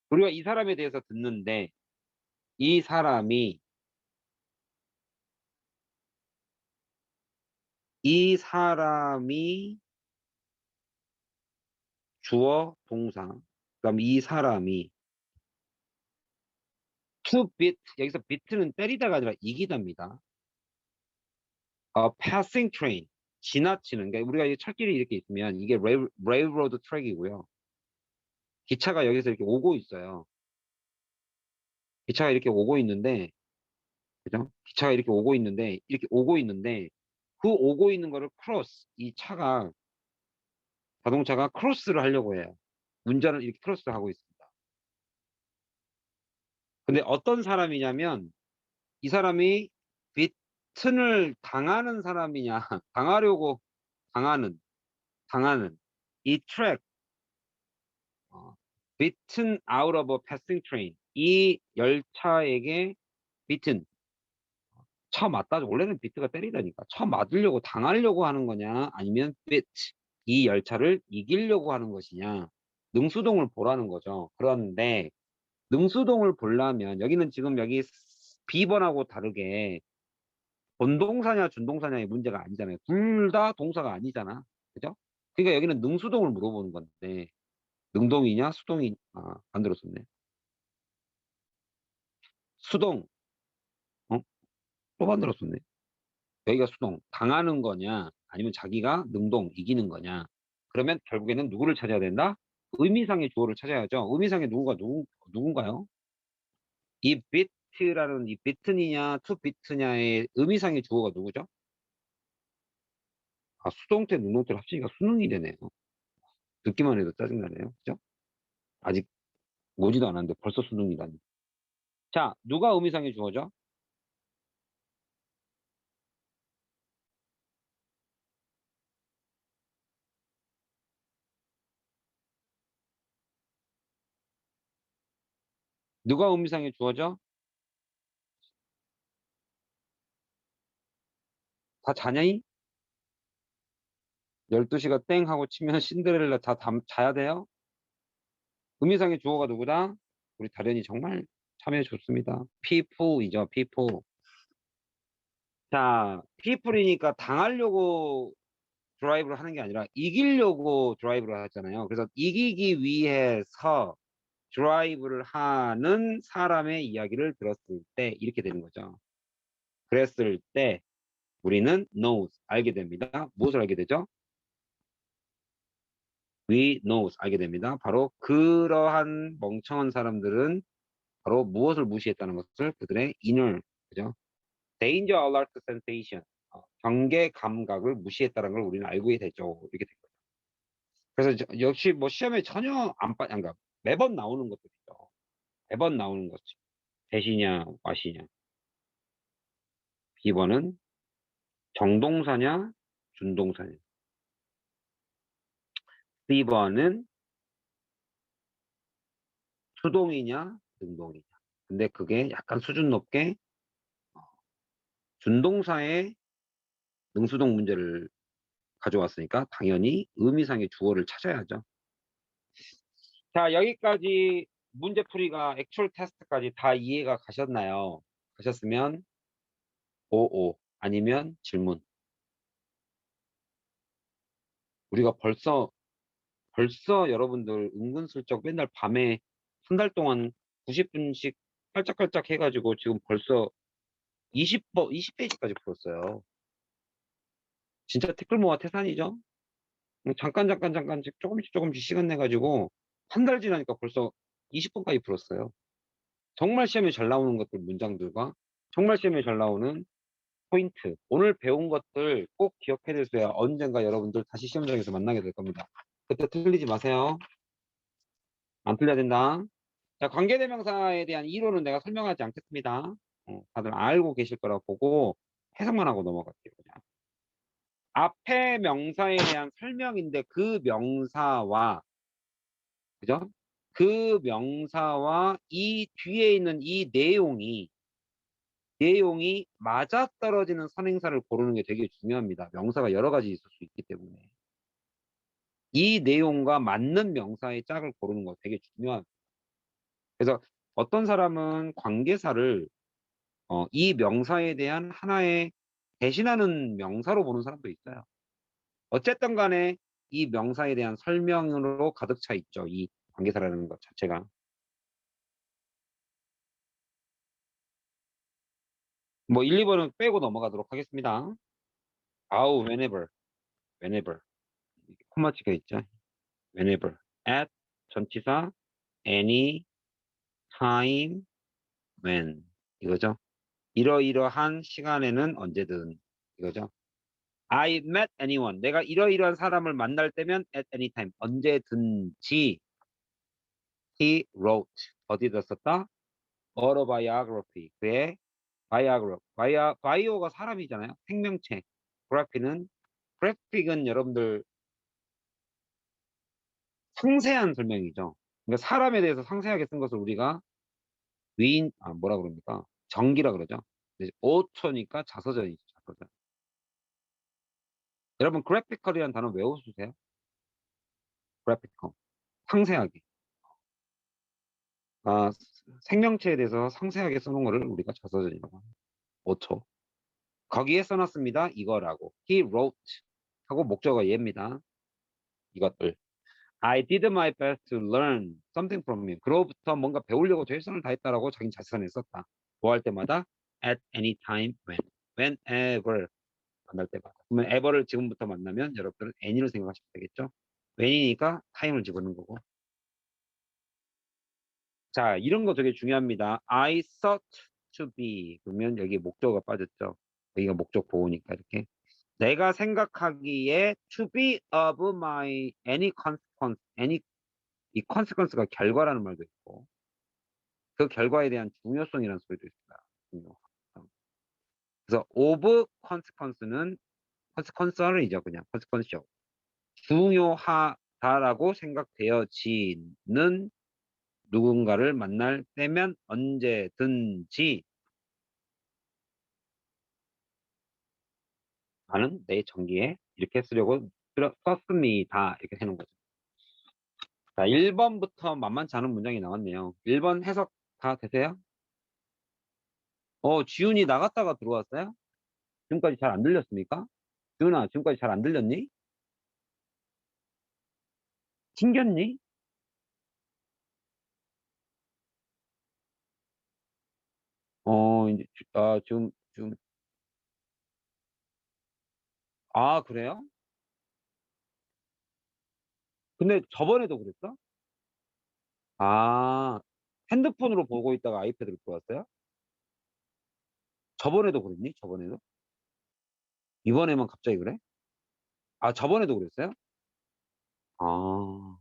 우리가 이 사람에 대해서 듣는데 이 사람이 이 사람이 주어 동사 그다음 이 사람이 to beat 여기서 beat는 때리다가 아니라 이기다입니다. passing train 지나치는 그러니까 우리가 이 철길이 이렇게 있으면 이게 railroad track이고요. 기차가 여기서 이렇게 오고 있어요. 기차가 이렇게 오고 있는데 그죠? 기차가 이렇게 오고 있는데 그 오고 있는 거를 크로스 이 차가 자동차가 크로스를 하려고 해요. 운전을 이렇게 크로스 하고 있습니다. 근데 어떤 사람이냐면 이 사람이 비튼을 당하는 사람이냐 당하려고 당하는 이 트랙 beaten out of a passing train 이 열차에게 beaten 쳐맞다 원래는 비트가 때리다니까 쳐맞으려고 당하려고 하는 거냐 아니면 beat 이 열차를 이기려고 하는 것이냐 능수동을 보라는 거죠. 그런데 능수동을 보려면 여기는 지금 여기 B번하고 다르게 본동사냐 준동사냐의 문제가 아니잖아요. 둘 다 동사가 아니잖아. 그죠? 그러니까 여기는 능수동을 물어보는 건데 능동이냐 수동이 안 들었었네. 수동 또 만들었었네. 여기가 수동 당하는 거냐 아니면 자기가 능동 이기는 거냐 그러면 결국에는 누구를 찾아야 된다? 의미상의 주어를 찾아야죠. 의미상의 누군가요? 이 비트라는 이 비트냐 투 비트냐의 의미상의 주어가 누구죠? 수동태 능동태를 합치니까 수능이 되네요. 듣기만 해도 짜증나네요. 그죠? 아직 오지도 않았는데 벌써 수능이라니. 자, 누가 의미상의 주어죠? 누가 의미상의 주어죠? 다 자냐이? 12시가 땡 하고 치면 신데렐라 다 자야 돼요? 의미상의 주어가 누구다? 우리 다련이 정말 참여 좋습니다. people이죠, people. 자, people이니까 당하려고 드라이브를 하는 게 아니라 이기려고 드라이브를 하잖아요. 그래서 이기기 위해서 드라이브를 하는 사람의 이야기를 들었을 때 이렇게 되는 거죠. 그랬을 때 우리는 knows, 알게 됩니다. 무엇을 알게 되죠? we knows, 알게 됩니다. 바로 그러한 멍청한 사람들은 바로 무엇을 무시했다는 것을 그들의 inner, 그죠? danger alert sensation, 경계 감각을 무시했다는 걸 우리는 알고 되죠. 이렇게 된 거죠. 그래서 역시 뭐 시험에 전혀 그러니까 매번 나오는 것들이죠. 매번 나오는 거죠. 대시냐, 와시냐. B번은 정동사냐, 준동사냐. C번은 수동이냐, 능동이냐. 근데 그게 약간 수준 높게 준동사의 능수동 문제를 가져왔으니까 당연히 의미상의 주어를 찾아야죠. 자, 여기까지 문제풀이가 액츄얼 테스트까지 다 이해가 가셨나요? 가셨으면 오오 아니면 질문. 우리가 벌써 여러분들 은근슬쩍 맨날 밤에 한 달 동안 90분씩 깔짝깔짝 해가지고 지금 벌써 20페이지까지 풀었어요. 진짜 태클모아 태산이죠? 잠깐 조금씩 시간 내가지고 한 달 지나니까 벌써 20분까지 풀었어요. 정말 시험에 잘 나오는 것들 문장들과 정말 시험에 잘 나오는 포인트, 오늘 배운 것들 꼭 기억해 두세요. 언젠가 여러분들 다시 시험장에서 만나게 될 겁니다. 그때 틀리지 마세요. 안 틀려야 된다. 자, 관계대명사에 대한 이론은 내가 설명하지 않겠습니다. 다들 알고 계실 거라고 보고 해석만 하고 넘어갈게요. 그냥. 앞에 명사에 대한 설명인데 그 명사와, 그죠? 그 명사와 이 뒤에 있는 이 내용이 맞아떨어지는 선행사를 고르는 게 되게 중요합니다. 명사가 여러 가지 있을 수 있기 때문에. 이 내용과 맞는 명사의 짝을 고르는 거 되게 중요합니다. 그래서 어떤 사람은 관계사를 이 명사에 대한 하나의 대신하는 명사로 보는 사람도 있어요. 어쨌든 간에 이 명사에 대한 설명으로 가득 차 있죠. 이 관계사라는 것 자체가. 뭐 1, 2번은 빼고 넘어가도록 하겠습니다. 아우, whenever. 코마 찍혀 있죠. whenever. at, 전치사, any, time, when. 이거죠. 이러이러한 시간에는 언제든. 이거죠. I met anyone. 내가 이러이러한 사람을 만날 때면 at any time. 언제든지. He wrote. 어디다 썼다? autobiography. 그의 바이오가 사람이잖아요. 생명체. 그래픽은 여러분들 상세한 설명이죠. 그러니까 사람에 대해서 상세하게 쓴 것을 우리가 뭐라 그럽니까? 정기라 그러죠. 오초니까 자서전이죠. 자서전. 여러분 그래피컬이라는 단어 외워주세요. 그래피컬. 상세하게. 생명체에 대해서 상세하게 써놓은 거를 우리가 자서전이라고 합니다. 5초. 거기에 써놨습니다. 이거라고. He wrote 하고 목적어 얘입니다. 이것들. I did my best to learn something from you. 그로부터 뭔가 배우려고 최선을 다했다라고 자기는 자서전에 썼다. 뭐 할 때마다 at any time whenever 만날 때마다. 그러면 ever를 지금부터 만나면 여러분들은 any를 생각하시면 되겠죠. when이니까 time을 집어넣는 거고. 자, 이런 거 되게 중요합니다. I thought to be. 그러면 여기 목적어가 빠졌죠. 여기가 목적 보호니까 이렇게. 내가 생각하기에 to be of my any consequence. 이 consequence가 결과라는 말도 있고 그 결과에 대한 중요성이라는 소리도 있습니다. 그래서 of consequence는 consequential이죠. 그냥 consequential. 중요하다라고 생각되어지는 누군가를 만날 때면 언제든지 나는 내 전기에 이렇게 쓰려고 썼습니다. 이렇게 해놓은 거죠. 자, 1번부터 만만치 않은 문장이 나왔네요. 1번 해석 다 되세요? 지훈이 나갔다가 들어왔어요? 지금까지 잘 안 들렸습니까? 지훈아, 지금까지 잘 안 들렸니? 튕겼니? 이제, 지금, 그래요? 근데 저번에도 그랬어? 아, 핸드폰으로 보고 있다가 아이패드로 들어왔어요? 저번에도 그랬니? 저번에도? 이번에만 갑자기 그래? 저번에도 그랬어요? 아,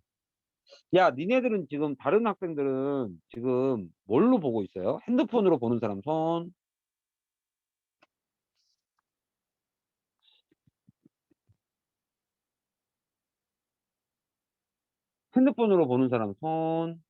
야, 니네들은 지금 다른 학생들은 지금 뭘로 보고 있어요? 핸드폰으로 보는 사람 손, 핸드폰으로 보는 사람 손,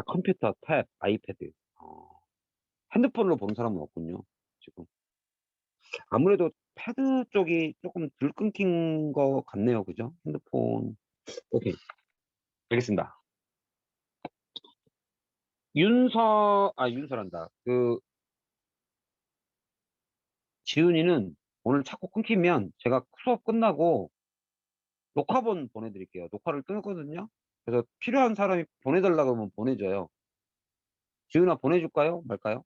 컴퓨터, 탭, 아이패드. 핸드폰으로 보는 사람은 없군요. 지금. 아무래도 패드 쪽이 조금 덜 끊긴 것 같네요. 그죠? 핸드폰. 오케이. 알겠습니다. 윤서란다. 지훈이는 오늘 자꾸 끊기면 제가 수업 끝나고 녹화본 보내드릴게요. 녹화를 끊거든요. 그래서 필요한 사람이 보내달라고 하면 보내줘요. 지훈아 보내줄까요? 말까요?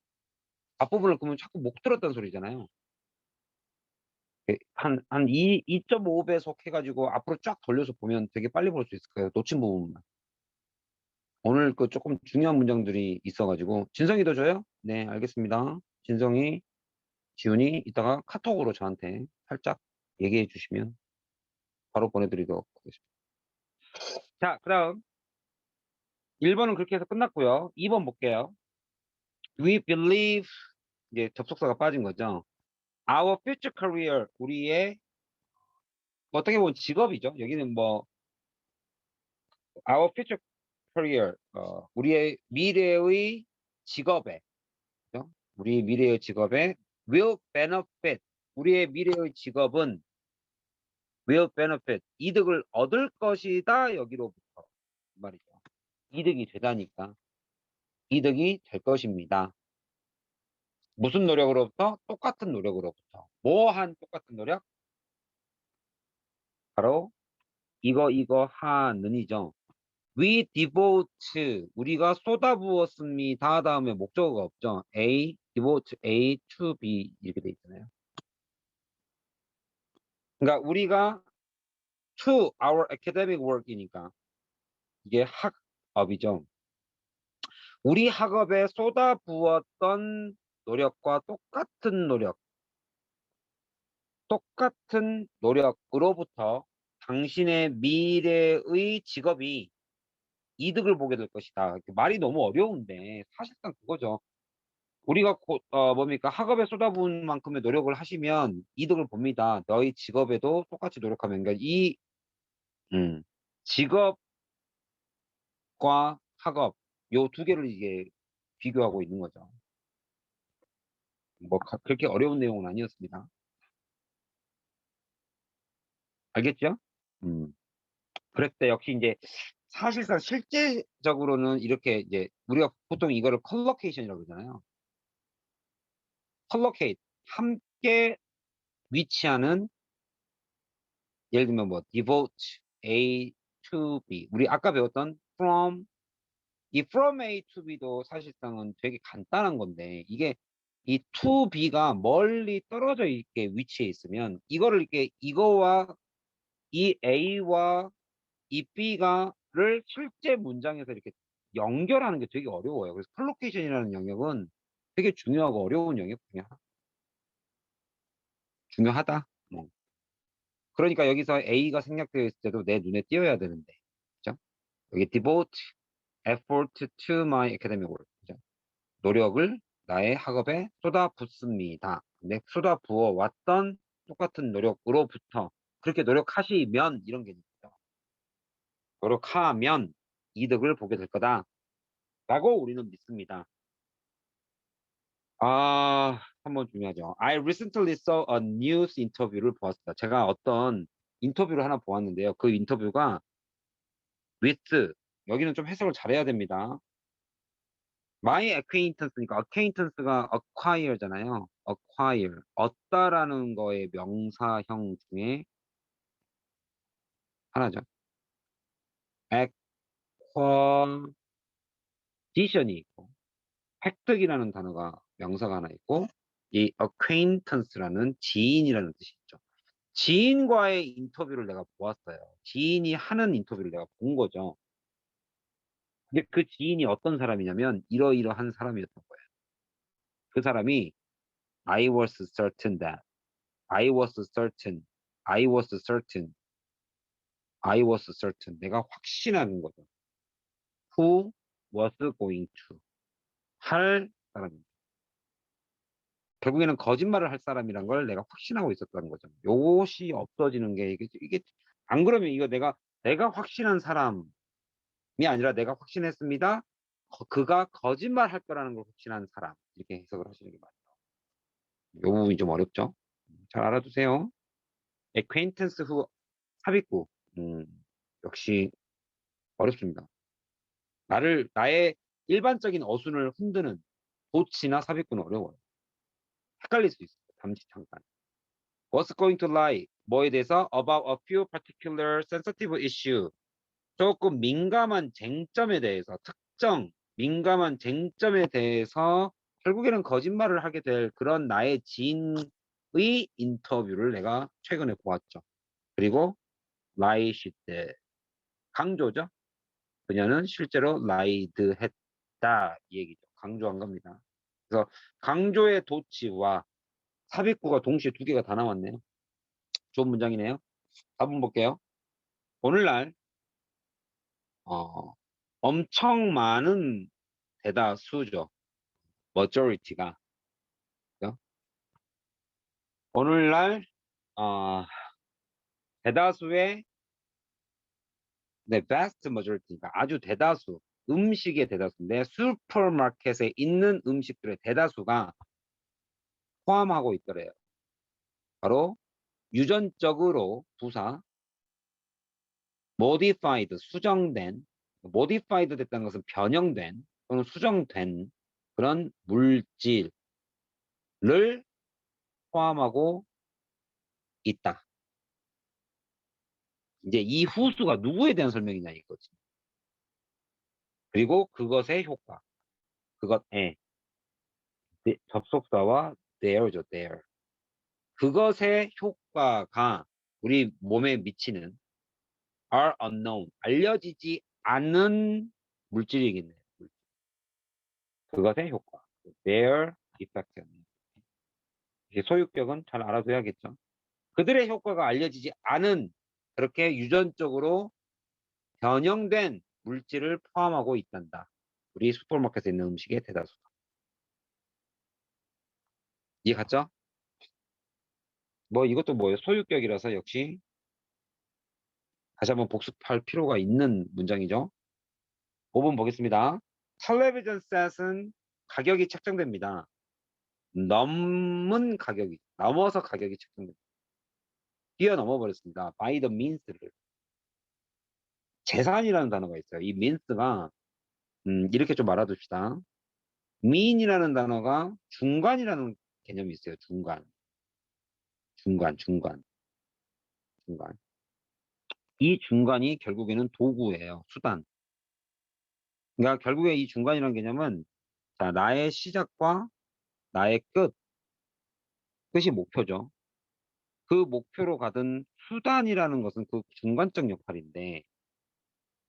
앞부분을 그러면 자꾸 못 들었다는 소리잖아요. 한 2.5배속 해가지고 앞으로 쫙 돌려서 보면 되게 빨리 볼 수 있을 거예요. 놓친 부분만. 오늘 그 조금 중요한 문장들이 있어가지고. 진성이도 줘요? 네, 알겠습니다. 진성이, 지훈이 이따가 카톡으로 저한테 살짝 얘기해 주시면 바로 보내드리도록 하겠습니다. 자, 그다음 1번은 그렇게 해서 끝났고요. 2번 볼게요. We believe, 이제 접속사가 빠진 거죠. Our future career, 우리의 어떻게 보면 직업이죠. 여기는 뭐 our future career, 우리의 미래의 직업에, 그죠? 우리 미래의 직업에 will benefit, 우리의 미래의 직업은 will benefit, 이득을 얻을 것이다. 여기로부터 말이죠. 이득이 되다니까 이득이 될 것입니다. 무슨 노력으로부터? 똑같은 노력으로부터. 뭐한 똑같은 노력? 바로 이거 하는이죠. We devote, 우리가 쏟아부었습니다. 다음에 목적어가 없죠. devote A to B 이렇게 돼 있잖아요. 그러니까 우리가 to our academic work이니까 이게 학업이죠. 우리 학업에 쏟아부었던 노력과 똑같은 노력으로부터 당신의 미래의 직업이 이득을 보게 될 것이다. 말이 너무 어려운데 사실상 그거죠. 우리가 뭡니까? 학업에 쏟아부은 만큼의 노력을 하시면 이득을 봅니다. 너희 직업에도 똑같이 노력하면. 그러니까 음, 직업과 학업, 요 두 개를 이게 비교하고 있는 거죠. 뭐, 그렇게 어려운 내용은 아니었습니다. 알겠죠? 음. 그랬을 때 역시 이제 사실상 실제적으로는 이렇게 이제 우리가 보통 이거를 컬러케이션이라고 그러잖아요. 컬러케이트. 함께 위치하는, 예를 들면 뭐 devote A to B, 우리 아까 배웠던 이 from A to B도 사실상은 되게 간단한 건데 이게 이 to B가 멀리 떨어져 있게 위치해 있으면 이거를 이렇게 이거와 이 A와 이 B가를 실제 문장에서 이렇게 연결하는 게 되게 어려워요. 그래서 컬로케이션이라는 영역은 되게 중요하고 어려운 영역 중에 중요하다. 그러니까 여기서 A가 생략되어 있을 때도 내 눈에 띄어야 되는데, 그죠? 여기 devote effort to my academic work, 그죠? 노력을 나의 학업에 쏟아붓습니다. 근데 쏟아부어 왔던 똑같은 노력으로부터 그렇게 노력하시면 이런 게 있죠. 노력하면 이득을 보게 될 거다라고 우리는 믿습니다. 한번 중요하죠. I recently saw a news 인터뷰를 보았습니다. 제가 어떤 인터뷰를 하나 보았는데요. 그 인터뷰가 with, 여기는 좀 해석을 잘해야 됩니다. My acquaintance니까 acquaintance가 acquire잖아요. acquire, 얻다라는 거의 명사형 중에 하나죠. acquisition이 있고 획득이라는 단어가 명사가 하나 있고 이 acquaintance라는 지인이라는 뜻이 있죠. 지인과의 인터뷰를 내가 보았어요. 지인이 하는 인터뷰를 내가 본 거죠. 근데 그 지인이 어떤 사람이냐면 이러이러한 사람이었던 거예요. 그 사람이 I was certain that, I was certain, I was certain, I was certain. 내가 확신하는 거죠. Who was going to 할 사람입니다. 결국에는 거짓말을 할 사람이란 걸 내가 확신하고 있었다는 거죠. 요것이 없어지는 게 이게 안 그러면 이거 내가 확신한 사람이 아니라 내가 확신했습니다. 그가 거짓말 할 거라는 걸 확신한 사람 이렇게 해석을 하시는 게 맞아요. 요 부분이 좀 어렵죠. 잘 알아두세요. acquaintance 후 삽입구. 역시 어렵습니다. 나의 일반적인 어순을 흔드는 도치나 삽입구는 어려워요. 헷갈릴 수 있어요. 잠시 잠깐. What's going to lie? 뭐에 대해서? About a few particular sensitive issue. 조금 민감한 쟁점에 대해서, 특정 민감한 쟁점에 대해서 결국에는 거짓말을 하게 될 그런 나의 지인의 인터뷰를 내가 최근에 보았죠. 그리고 lie 했대. 강조죠. 그녀는 실제로 lied 했다. 이 얘기죠. 강조한 겁니다. 그래서 강조의 도치와 삽입구가 동시에 두 개가 다 나왔네요. 좋은 문장이네요. 4번 볼게요. 오늘날 엄청 많은 대다수죠. majority가. 그죠? 오늘날 대다수의 vast majority가 아주 대다수 음식의 대다수인데 슈퍼마켓에 있는 음식들의 대다수가 포함하고 있더래요. 바로 유전적으로 부사 modified 수정된 modified 됐다는 것은 변형된 또는 수정된 그런 물질을 포함하고 있다. 이제 이 후수가 누구에 대한 설명이냐 이거지. 그리고 그것의 효과. 그것에 접속사와 there죠, there. 그것의 효과가 우리 몸에 미치는 are unknown, 알려지지 않은 물질이겠네요. 그것의 효과. their effect. 소유격은 잘 알아둬야겠죠. 그들의 효과가 알려지지 않은 그렇게 유전적으로 변형된 물질을 포함하고 있단다. 우리 슈퍼마켓에 있는 음식의 대다수. 이해 갔죠? 뭐 이것도 뭐예요? 소유격이라서 역시 다시 한번 복습할 필요가 있는 문장이죠. 5번 보겠습니다. 텔레비전 셋은 가격이 책정됩니다. 넘어서 가격이 책정됩니다. 뛰어넘어 버렸습니다. by the means를. 재산이라는 단어가 있어요. 이 means가 이렇게 좀 알아둡시다. mean이라는 단어가 중간이라는 개념이 있어요. 중간. 이 중간이 결국에는 도구예요. 수단. 그러니까 결국에 이 중간이라는 개념은 자, 나의 시작과 나의 끝이 목표죠. 그 목표로 가든 수단이라는 것은 그 중간적 역할인데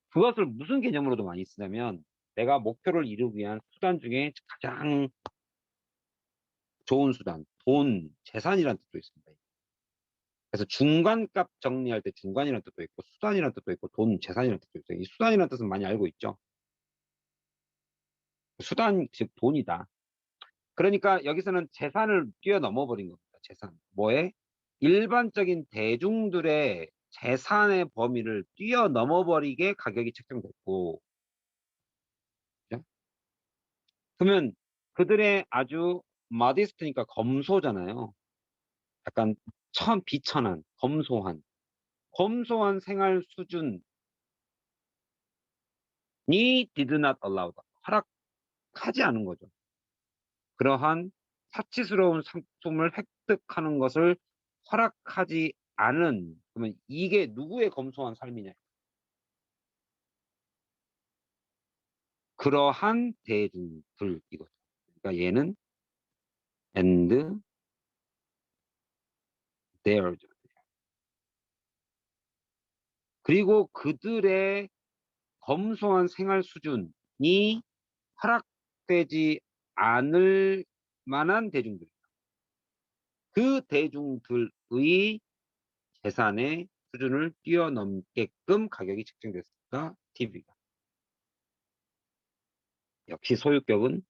그것을 무슨 개념으로도 많이 쓰냐면 내가 목표를 이루기 위한 수단 중에 가장 좋은 수단, 돈, 재산이라는 뜻도 있습니다. 그래서 중간값 정리할 때 중간이라는 뜻도 있고 수단이라는 뜻도 있고 돈, 재산이라는 뜻도 있어요. 이 수단이라는 뜻은 많이 알고 있죠. 수단, 즉 돈이다. 그러니까 여기서는 재산을 뛰어넘어 버린 겁니다. 재산. 뭐에? 일반적인 대중들의 재산의 범위를 뛰어넘어 버리게 가격이 책정됐고, 그죠? 그러면 그들의 아주 modest니까 검소잖아요. 약간 비천한, 검소한 생활 수준이 did not allow, 허락하지 않은 거죠. 그러한 사치스러운 상품을 획득하는 것을 허락하지 않은, 그러면 이게 누구의 검소한 삶이냐? 그러한 대중들 이거죠. 그러니까 얘는 and their죠. 그리고 그들의 검소한 생활 수준이 허락되지 않을 만한 대중들. 그 대중들의 재산의 수준을 뛰어넘게끔 가격이 책정됐으니까 TV가. 역시 소유격은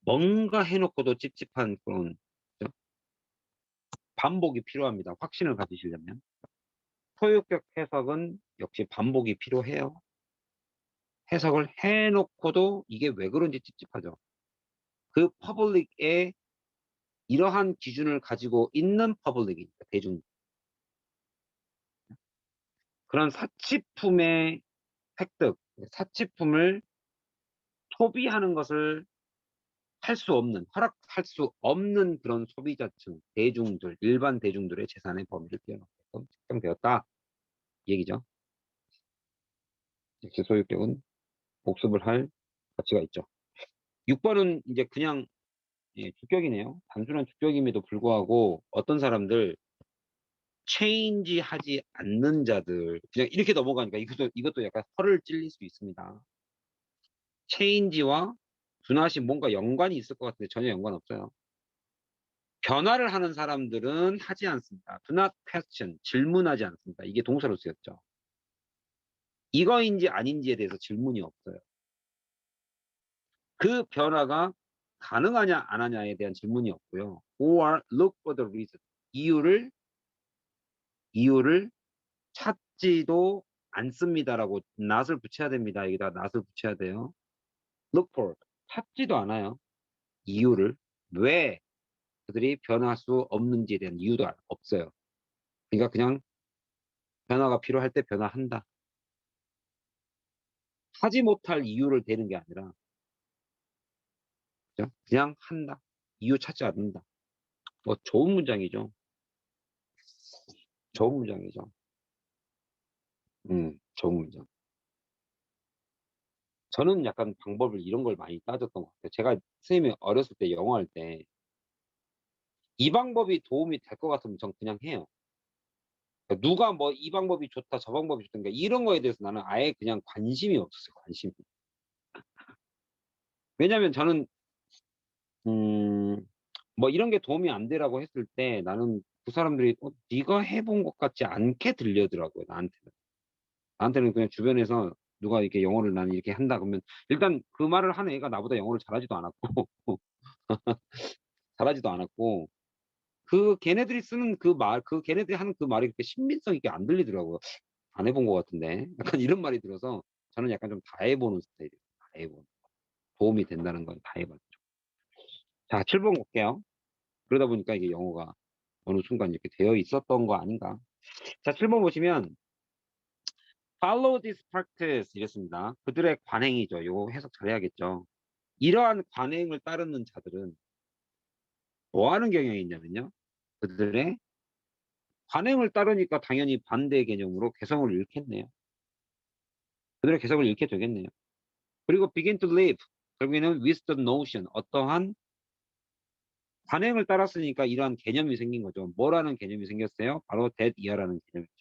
뭔가 해놓고도 찝찝한 그런, 그죠? 반복이 필요합니다. 확신을 가지시려면. 소유격 해석은 역시 반복이 필요해요. 해석을 해놓고도 이게 왜 그런지 찝찝하죠. 그 퍼블릭에 이러한 기준을 가지고 있는 퍼블릭이니까, 대중. 그런 사치품의 획득, 사치품을 소비하는 것을 허락할 수 없는 그런 소비자층, 대중들, 일반 대중들의 재산의 범위를 뛰어넘게끔 책정되었다. 이 얘기죠. 역시 소유격은 복습을 할 가치가 있죠. 6번은 이제 그냥 주격이네요. 단순한 주격임에도 불구하고 어떤 사람들 체인지 하지 않는 자들 그냥 이렇게 넘어가니까 이것도 약간 혀를 찔릴 수 있습니다. 체인지와 둔하시 뭔가 연관이 있을 것 같은데 전혀 연관 없어요. 변화를 하는 사람들은 하지 않습니다. Do not question, 질문하지 않습니다. 이게 동사로 쓰였죠. 이거인지 아닌지에 대해서 질문이 없어요. 그 변화가 가능하냐 안 하냐에 대한 질문이 없고요. Or look for the reason. 이유를 찾지도 않습니다라고 not을 붙여야 됩니다. 여기다 not을 붙여야 돼요. Look for. 찾지도 않아요. 이유를. 왜 그들이 변화할 수 없는지에 대한 이유도 없어요. 그러니까 그냥 변화가 필요할 때 변화한다. 하지 못할 이유를 대는 게 아니라 그냥 한다. 이유 찾지 않는다. 뭐 좋은 문장이죠. 좋은 문장이죠. 좋은 문장. 저는 약간 방법을 이런 걸 많이 따졌던 것 같아요. 제가 선생님이 어렸을 때 영어 할 때 이 방법이 도움이 될 것 같으면 전 그냥 해요. 그러니까 누가 뭐 이 방법이 좋다, 저 방법이 좋던가 이런 거에 대해서 나는 아예 그냥 관심이 없었어요. 관심이. 왜냐면 저는 음, 뭐 이런 게 도움이 안 되라고 했을 때 나는 그 사람들이 네가 해본 것 같지 않게 들려더라고요. 나한테는 그냥 주변에서 누가 이렇게 영어를 나는 이렇게 한다 그러면 일단 그 말을 하는 애가 나보다 영어를 잘하지도 않았고 잘하지도 않았고 그 걔네들이 쓰는 그 걔네들이 하는 그 말이 그렇게 신빙성 있게 안 들리더라고요. 안 해본 것 같은데 약간 이런 말이 들어서 저는 약간 좀 다 해보는 스타일이에요. 다 해보는. 도움이 된다는 건 다 해봤죠. 자, 7번 볼게요. 그러다 보니까 이게 영어가 어느 순간 이렇게 되어 있었던 거 아닌가. 자, 7번 보시면 follow this practice 이랬습니다. 그들의 관행이죠. 요거 해석 잘해야겠죠. 이러한 관행을 따르는 자들은 뭐 하는 경향이 있냐면요. 그들의 관행을 따르니까 당연히 반대 개념으로 개성을 잃겠네요. 그들의 개성을 잃게 되겠네요. 그리고 begin to live. 결국에는 with the notion. 어떠한 관행을 따랐으니까 이러한 개념이 생긴 거죠. 뭐라는 개념이 생겼어요? 바로 that 이하라는 개념이죠.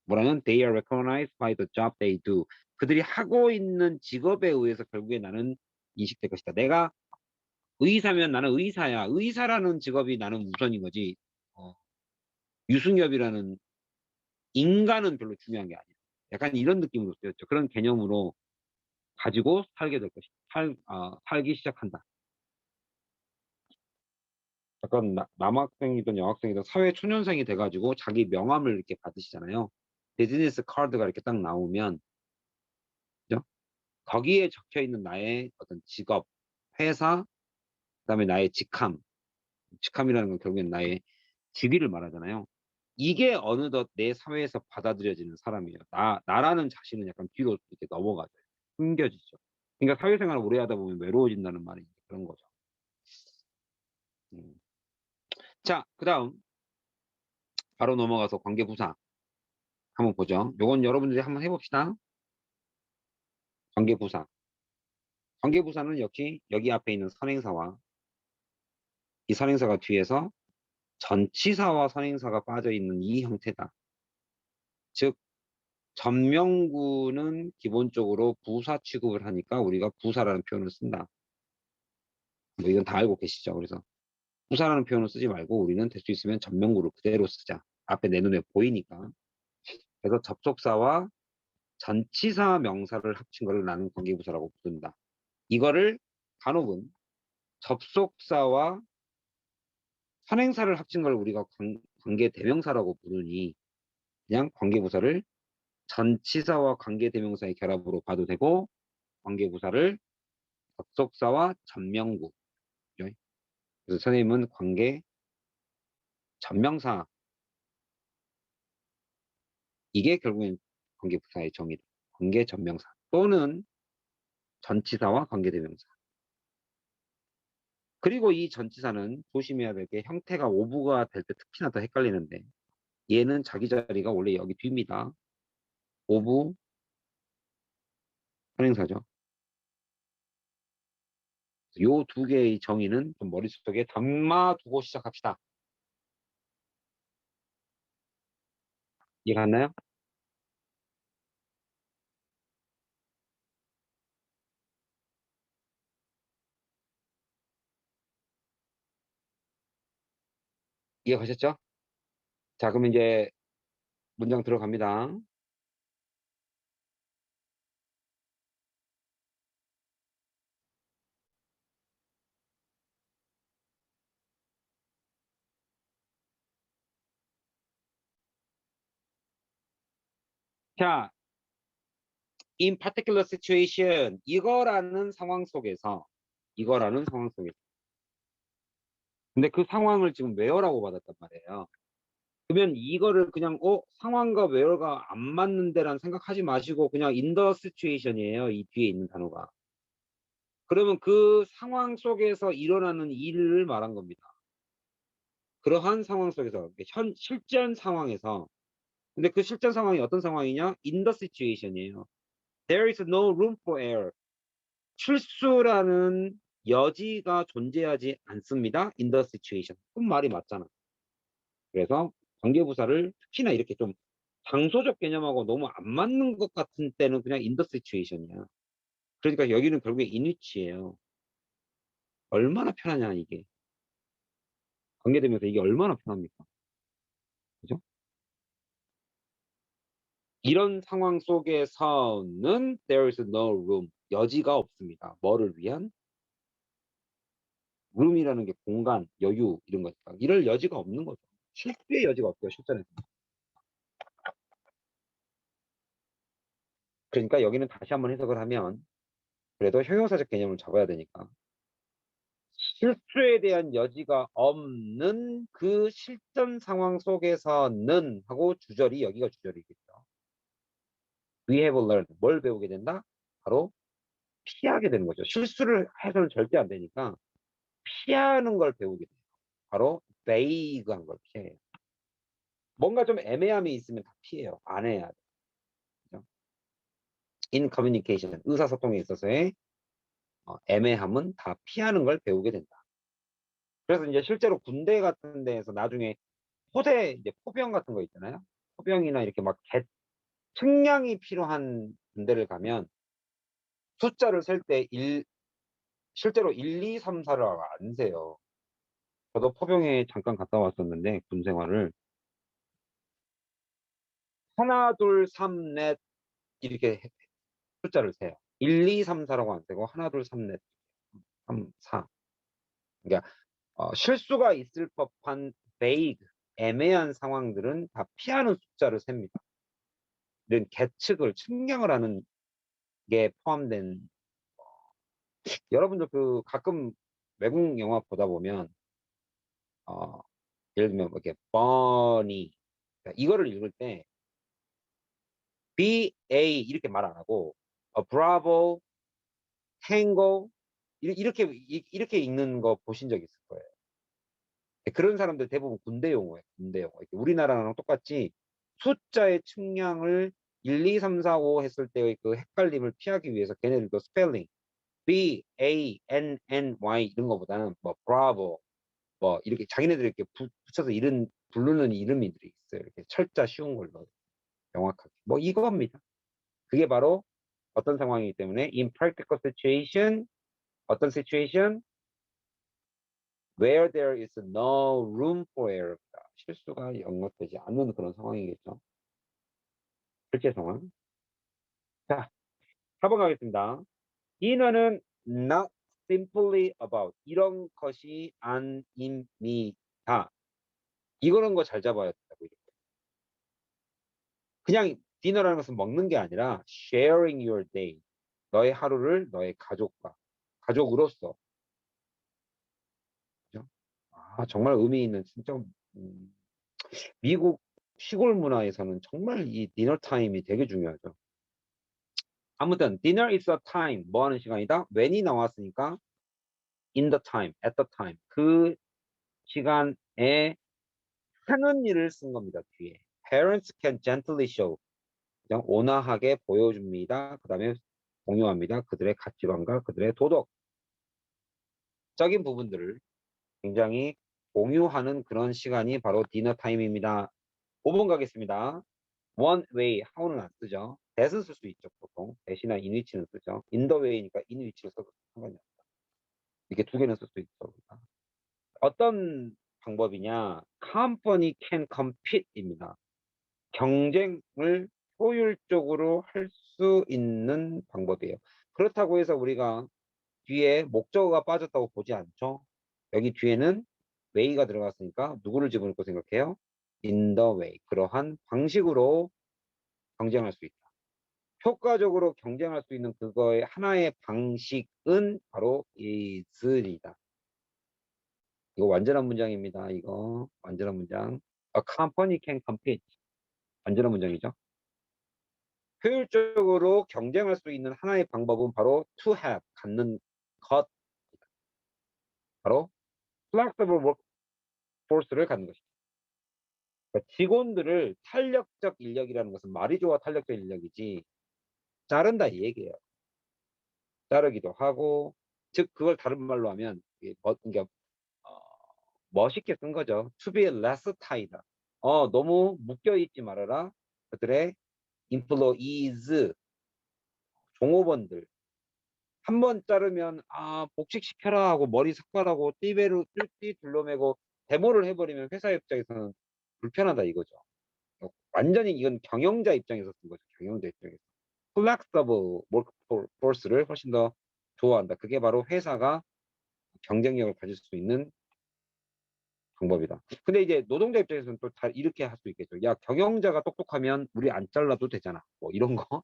뭐라는 they are recognized by the job they do. 그들이 하고 있는 직업에 의해서 결국에 나는 인식될 것이다. 내가 의사면 나는 의사야. 의사라는 직업이 나는 우선인 거지. 어, 유승엽이라는 인간은 별로 중요한 게 아니야. 약간 이런 느낌으로 쓰였죠. 그런 개념으로 가지고 살게 될 것이다. 살기 시작한다. 약간 남학생이든 여학생이든 사회 초년생이 돼가지고 자기 명함을 이렇게 받으시잖아요. 비즈니스 카드가 이렇게 딱 나오면, 그죠? 거기에 적혀 있는 나의 어떤 직업, 회사, 그다음에 나의 직함. 직함이라는 건 결국엔 나의 직위를 말하잖아요. 이게 어느덧 내 사회에서 받아들여지는 사람이에요. 나라는 자신은 약간 뒤로 이렇게 넘어가죠. 숨겨지죠. 그러니까 사회생활을 오래 하다 보면 외로워진다는 말이 그런 거죠. 음. 자, 그 다음 바로 넘어가서 관계부사 한번 보죠. 요건 여러분들이 한번 해봅시다. 관계부사. 관계부사는 역시 여기 앞에 있는 선행사와 이 선행사가 뒤에서 전치사와 선행사가 빠져 있는 이 형태다. 즉, 전명구는 기본적으로 부사 취급을 하니까 우리가 부사라는 표현을 쓴다. 뭐 이건 다 알고 계시죠. 그래서 부사라는 표현을 쓰지 말고 우리는 될 수 있으면 전명구를 그대로 쓰자. 앞에 내 눈에 보이니까. 그래서 접속사와 전치사 명사를 합친 것을 나는 관계부사라고 부른다. 이거를 간혹은 접속사와 선행사를 합친 걸 우리가 관계대명사라고 부르니 그냥 관계부사를 전치사와 관계대명사의 결합으로 봐도 되고 관계부사를 접속사와 전명구. 그래서 선생님은 관계 전명사 이게 결국엔 관계부사의 정의다. 관계 전명사 또는 전치사와 관계대명사. 그리고 이 전치사는 조심해야 될 게 형태가 오부가 될 때 특히나 더 헷갈리는데 얘는 자기 자리가 원래 여기 뒤입니다. 오부 선행사죠. 요 두 개의 정의는 좀 머릿속에 담아두고 시작합시다. 이해갔나요? 이해가셨죠? 자, 그럼 이제 문장 들어갑니다. 자, in particular situation 이거라는 상황 속에서 근데 그 상황을 지금 where라고 받았단 말이에요. 그러면 이거를 그냥 상황과 where가 안 맞는데란 생각하지 마시고 그냥 in the situation이에요. 이 뒤에 있는 단어가. 그러면 그 상황 속에서 일어나는 일을 말한 겁니다. 그러한 상황 속에서 실전 상황에서 근데 그 실전 상황이 어떤 상황이냐? in the situation이에요. There is no room for error. 실수라는 여지가 존재하지 않습니다. in the situation. 그럼 말이 맞잖아. 그래서 관계부사를 특히나 이렇게 좀 장소적 개념하고 너무 안 맞는 것 같은 때는 그냥 in the situation이야. 그러니까 여기는 결국에 in which예요. 얼마나 편하냐 이게. 관계되면서 이게 얼마나 편합니까? 그죠? 이런 상황 속에서는 there is no room. 여지가 없습니다. 뭐를 위한? room이라는 게 공간, 여유 이런 거니까. 이럴 여지가 없는 거죠. 실수의 여지가 없어요. 실전에서. 그러니까 여기는 다시 한번 해석을 하면 그래도 형용사적 개념을 잡아야 되니까 실수에 대한 여지가 없는 그 실전 상황 속에서는 하고 주절이 여기가 주절이겠죠. We have learned. 뭘 배우게 된다? 바로 피하게 되는 거죠. 실수를 해서는 절대 안 되니까 피하는 걸 배우게 돼요. 바로 vague한 걸 피해요. 뭔가 좀 애매함이 있으면 다 피해요. 안 해야 돼요. 그죠? In communication, 의사소통에 있어서의 애매함은 다 피하는 걸 배우게 된다. 그래서 이제 실제로 군대 같은 데에서 나중에 이제 포병 같은 거 있잖아요. 포병이나 이렇게 막 측량이 필요한 군대를 가면 숫자를 셀 때 실제로 1, 2, 3, 4를 안 세요. 저도 포병에 잠깐 갔다 왔었는데 군 생활을 하나, 둘, 삼, 넷 이렇게 숫자를 세요. 1, 2, 3, 4라고 안 세고 하나, 둘, 3, 넷, 3, 4. 그러니까 실수가 있을 법한 vague, 애매한 상황들은 다 피하는 숫자를 셉니다. 이런 계측을, 측량을 하는 게 포함된, 여러분들 그 가끔 외국 영화 보다 보면, 어, 예를 들면 뭐 이렇게 bunny, 이거를 읽을 때 BA 이렇게 말 안 하고, bravo, tango, 이렇게 읽는 거 보신 적 있을 거예요. 그런 사람들 대부분 군대 용어예요. 군대 용어. 이렇게 우리나라랑 똑같이 숫자의 측량을 1, 2, 3, 4, 5 했을 때의 그 헷갈림을 피하기 위해서 걔네들도 스펠링 B, A, N, N, Y 이런 거보다는 뭐 브라보 뭐 이렇게 자기네들 이렇게 붙여서 이름 부르는 이름이들이 있어요. 이렇게 철자 쉬운 걸로 명확하게. 뭐 이겁니다. 그게 바로 어떤 상황이기 때문에 in practical situation 어떤 situation where there is no room for error. 실수가 영락되지 않는 그런 상황이겠죠. 실제 상황. 자, 4번 가겠습니다. dinner는 not simply about 이런 것이 아닙니다. 이거는 거 잘 잡아야 된다고. 그냥 디너라는 것은 먹는 게 아니라 sharing your day. 너의 하루를 너의 가족으로서. 그죠? 아, 정말 의미 있는 진짜 음, 미국 시골 문화에서는 정말 이 디너 타임이 되게 중요하죠. 아무튼 dinner is a time 뭐 하는 시간이다? when이 나왔으니까 in the time, at the time 그 시간에 하는 일을 쓴 겁니다. 뒤에 parents can gently show 그냥 온화하게 보여줍니다. 그 다음에 공유합니다. 그들의 가치관과 그들의 도덕적인 부분들을 굉장히 공유하는 그런 시간이 바로 디너 타임입니다. 5번 가겠습니다. one way, how는 안 쓰죠. that은 쓸 수 있죠. 보통 that이나 in which는 쓰죠. in the way니까 in which를 써도 상관이 없다. 이렇게 두 개는 쓸 수 있죠. 어떤 방법이냐? company can compete입니다. 경쟁을 효율적으로 할 수 있는 방법이에요. 그렇다고 해서 우리가 뒤에 목적어가 빠졌다고 보지 않죠. 여기 뒤에는 way가 들어갔으니까 누구를 집어넣고 생각해요? in the way. 그러한 방식으로 경쟁할 수 있다. 효과적으로 경쟁할 수 있는 그거의 하나의 방식은 바로 is이다. 이거 완전한 문장입니다. 이거 완전한 문장. A company can compete. 완전한 문장이죠. 효율적으로 경쟁할 수 있는 하나의 방법은 바로 to have, 갖는 것, 바로 flexible workforce를 갖는 것입니다. 그러니까 직원들을 탄력적 인력이라는 것은 말이 좋아 탄력적 인력이지 자른다 이 얘기예요. 자르기도 하고, 즉 그걸 다른 말로 하면 그러니까 멋있게 쓴 거죠. To be less tied. 너무 묶여 있지 말아라. 그들의 employees, 종업원들. 한 번 자르면 복직시켜라 하고 머리 삭발하고 띠배로 띠 둘러매고 데모를 해버리면 회사 입장에서는 불편하다 이거죠. 완전히 이건 경영자 입장에서 쓴 거죠. 경영자 입장에서. 플렉서블 workforce를 훨씬 더 좋아한다. 그게 바로 회사가 경쟁력을 가질 수 있는 방법이다. 근데 이제 노동자 입장에서는 또 잘 이렇게 할 수 있겠죠. 야, 경영자가 똑똑하면 우리 안 잘라도 되잖아. 뭐 이런 거.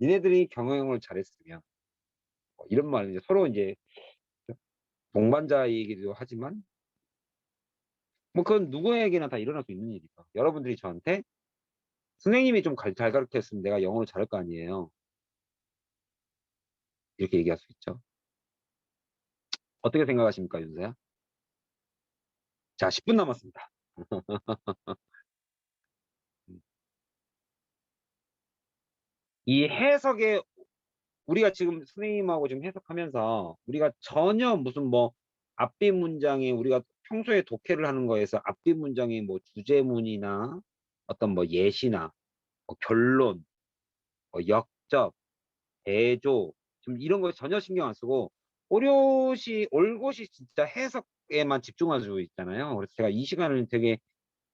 니네들이 경영을 잘했으면 뭐 이런 말 이제 서로 이제 동반자이기도 하지만 뭐 그건 누구에게나 다 일어날 수 있는 일이죠. 여러분들이 저한테 선생님이 좀 잘 가르쳤으면 내가 영어를 잘할 거 아니에요. 이렇게 얘기할 수 있죠. 어떻게 생각하십니까, 윤서야? 자, 10분 남았습니다. 이 해석에 우리가 지금 선생님하고 지금 해석하면서 우리가 전혀 무슨 뭐 앞뒤 문장에 우리가 평소에 독해를 하는 거에서 앞뒤 문장의 뭐 주제문이나 어떤 뭐 예시나 뭐 결론, 뭐 역접, 대조 지금 이런 거 전혀 신경 안 쓰고 올곧이 진짜 해석에만 집중하고 있잖아요. 그래서 제가 이 시간을 되게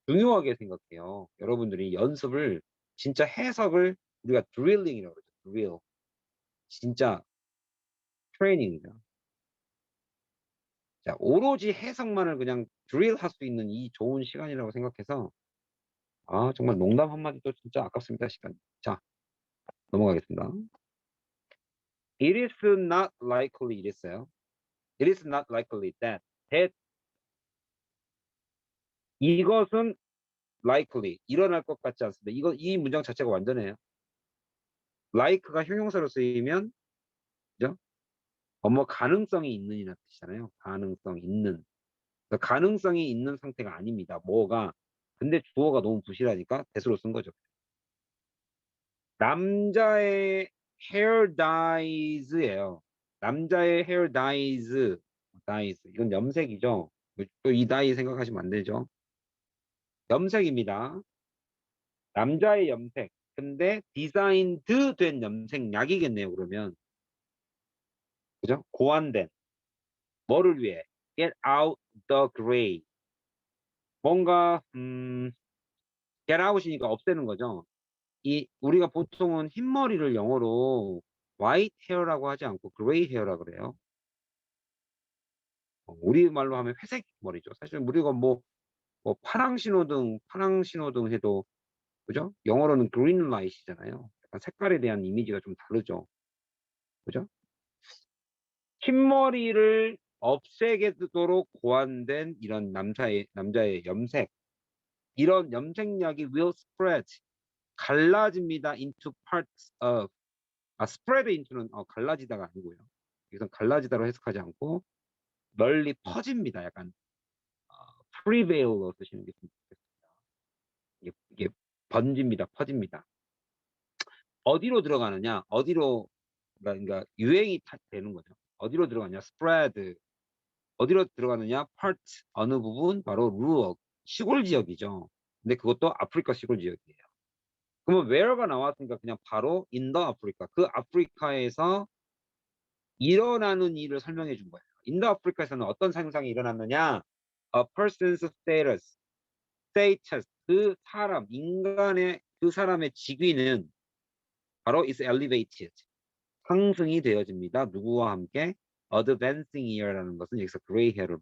중요하게 생각해요. 여러분들이 연습을 진짜 해석을 우리가 드릴링이라고 그러죠. 드릴. 진짜 트레이닝이죠. 자, 오로지 해석만을 그냥 드릴 할 수 있는 이 좋은 시간이라고 생각해서 정말 농담 한마디도 진짜 아깝습니다, 시간. 자, 넘어가겠습니다. It is not likely 이랬어요. It is not likely that 이것은 likely 일어날 것 같지 않습니다. 이 문장 자체가 완전해요. like가 형용사로 쓰이면 그죠? 뭐 가능성이 있는 이라는 뜻이잖아요. 가능성 있는. 그러니까 가능성이 있는 상태가 아닙니다. 뭐가. 근데 주어가 너무 부실하니까 대수로 쓴 거죠. 남자의 hair dyes예요. 남자의 hair dyes. 이건 염색이죠. 또 이 dye 생각하시면 안 되죠. 염색입니다. 남자의 염색. 근데 디자인드 된 염색약이겠네요, 그러면. 그죠? 고안된. 뭐를 위해? Get out the gray. 뭔가, get out이니까 없애는 거죠. 우리가 보통은 흰머리를 영어로 white hair라고 하지 않고 gray hair라고 그래요. 우리말로 하면 회색 머리죠. 사실 우리가 뭐 파랑 신호등 해도, 그죠? 영어로는 green light이잖아요. 약간 색깔에 대한 이미지가 좀 다르죠. 그죠? 흰머리를 없애게도록 고안된 이런 남자의 염색. 이런 염색약이 will spread. 갈라집니다. into parts of. spread into는 갈라지다가 아니고요. 여기서 갈라지다로 해석하지 않고 널리 퍼집니다. 약간 prevail로 쓰시는 게 좀 좋겠습니다. 이게 번집니다. 퍼집니다. 어디로 들어가느냐? 그러니까 유행이 되는 거죠. 어디로 들어가냐? spread. 어디로 들어가느냐? part. 어느 부분? 바로 rural. 시골 지역이죠. 근데 그것도 아프리카 시골 지역이에요. 그러면 where가 나왔으니까 그냥 바로 in the Africa. 그 아프리카에서 일어나는 일을 설명해 준 거예요. in the Africa에서는 어떤 상상이 일어났느냐? A person's status. 그 사람의 직위는 바로 is elevated. 상승이 되어집니다. 누구와 함께? advancing year라는 것은 여기서 gray hair를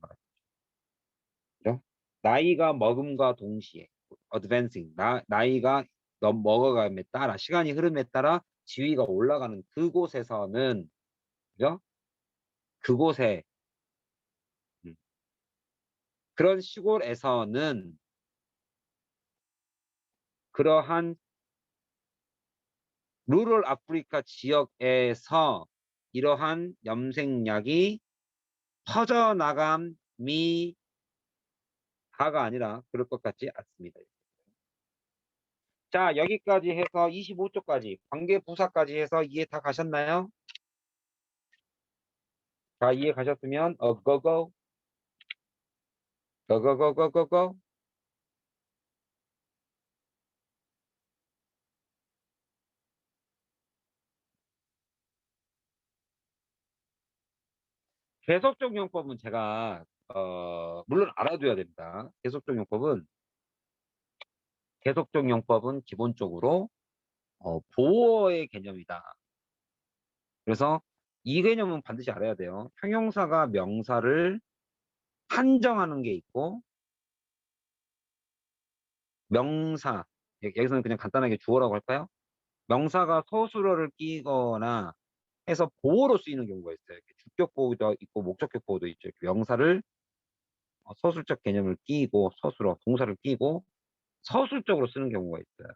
말하죠. 나이가 먹음과 동시에 advancing. 나이가 먹어감에 따라 시간이 흐름에 따라 지위가 올라가는 그곳에서는 그죠? 그곳에 그런 시골에서는 그러한 루럴 아프리카 지역에서 이러한 염색약이 퍼져나감이 다가 아니라 그럴 것 같지 않습니다. 자, 여기까지 해서 25쪽까지 관계부사까지 해서 이해 다 가셨나요? 자, 이해 가셨으면 고고 고고고고고고. 계속적 용법은 제가 물론 알아둬야 됩니다. 계속적 용법은 기본적으로 보어의 개념이다. 그래서 이 개념은 반드시 알아야 돼요. 형용사가 명사를 한정하는 게 있고 명사 여기서는 그냥 간단하게 주어라고 할까요? 명사가 서술어를 끼거나 해서 보어로 쓰이는 경우가 있어요. 주격 보호도 있고 목적격 보호도 있죠. 명사를 서술적 개념을 끼고 서술어 동사를 끼고 서술적으로 쓰는 경우가 있어요.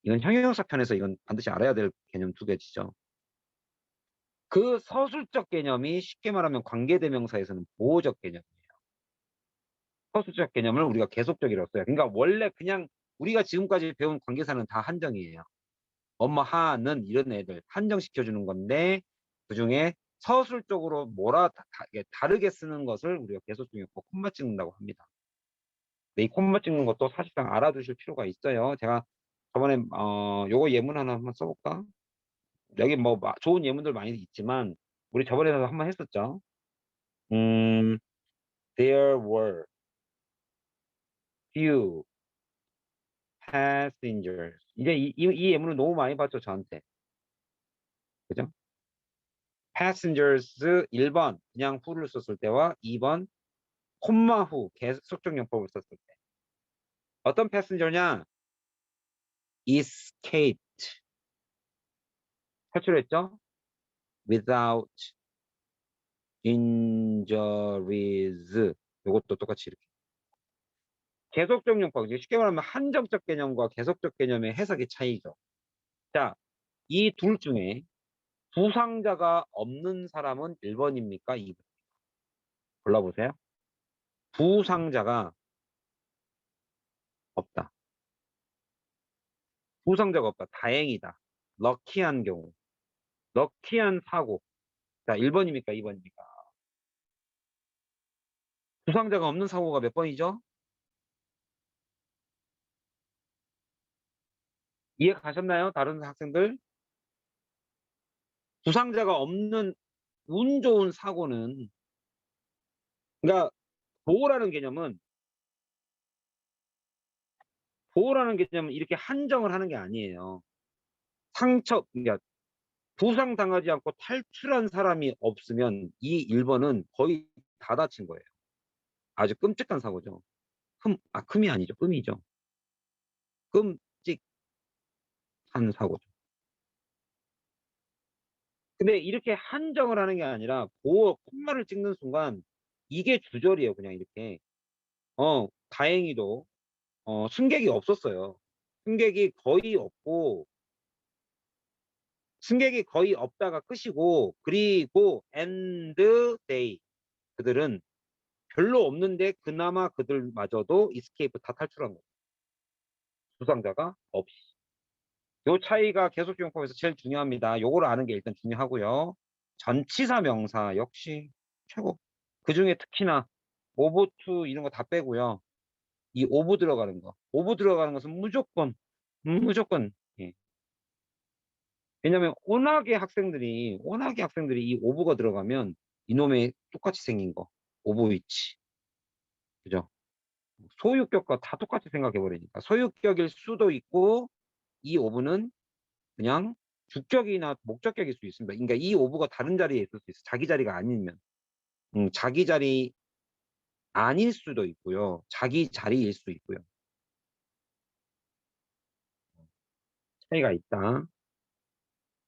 이건 형용사 편에서 이건 반드시 알아야 될 개념 두 개지죠. 그 서술적 개념이 쉽게 말하면 관계대명사에서는 보호적 개념이에요. 서술적 개념을 우리가 계속적이라고 써요. 그러니까 원래 그냥 우리가 지금까지 배운 관계사는 다 한정이에요. 하는 이런 애들 한정시켜주는 건데 그중에 서술적으로 다르게 쓰는 것을 우리가 계속적이고 콤마 찍는다고 합니다. 근데 이 콤마 찍는 것도 사실상 알아두실 필요가 있어요. 제가 저번에 요거 예문 하나 한번 써볼까? 여기 뭐 좋은 예문들 많이 있지만 우리 저번에도 한번 했었죠. There were few passengers. 이제 이 예문을 너무 많이 봤죠, 저한테. 그죠? passengers 1번 그냥 who를 썼을 때와 2번 콤마 후 계속적용법을 썼을 때. 어떤 패센저냐? escaped. 탈출했죠? without injuries. 이것도 똑같이 이렇게. 계속적용법. 쉽게 말하면 한정적 개념과 계속적 개념의 해석의 차이죠. 자, 이 둘 중에 부상자가 없는 사람은 1번입니까? 2번? 골라보세요. 부상자가 없다. 부상자가 없다. 다행이다. 럭키한 경우. 럭키한 사고. 자, 1번입니까? 2번입니까? 부상자가 없는 사고가 몇 번이죠? 이해 가셨나요? 다른 학생들? 부상자가 없는 운 좋은 사고는, 그러니까 보호라는 개념은 이렇게 한정을 하는 게 아니에요. 그러니까 부상 당하지 않고 탈출한 사람이 없으면 이 1번은 거의 다 다친 거예요. 아주 끔찍한 사고죠. 끔이 아니죠. 끔이죠. 끔찍한 사고죠. 근데 이렇게 한정을 하는 게 아니라 보호 콤마를 찍는 순간 이게 주절이에요. 그냥 이렇게. 다행히도 승객이 없었어요. 승객이 거의 없다가 끝이고, 그리고 and they, 그들은 별로 없는데 그나마 그들마저도 escape 다 탈출한 거예요. 부상자가 없이. 요 차이가 계속용법에서 제일 중요합니다. 요거를 아는 게 일단 중요하고요. 전치사 명사 역시 최고. 그 중에 특히나 오브 투 이런 거 다 빼고요. 이 오브 들어가는 거. 오브 들어가는 것은 무조건. 예. 왜냐면 워낙에 학생들이 이 오브가 들어가면 이놈의 똑같이 생긴 거. 오브 위치. 그죠? 소유격과 다 똑같이 생각해 버리니까. 소유격일 수도 있고, 이 오브는 그냥 주격이나 목적격일 수 있습니다. 그러니까 이 오브가 다른 자리에 있을 수 있어요. 자기 자리가 아니면. 자기 자리 아닐 수도 있고요. 자기 자리일 수 있고요. 차이가 있다.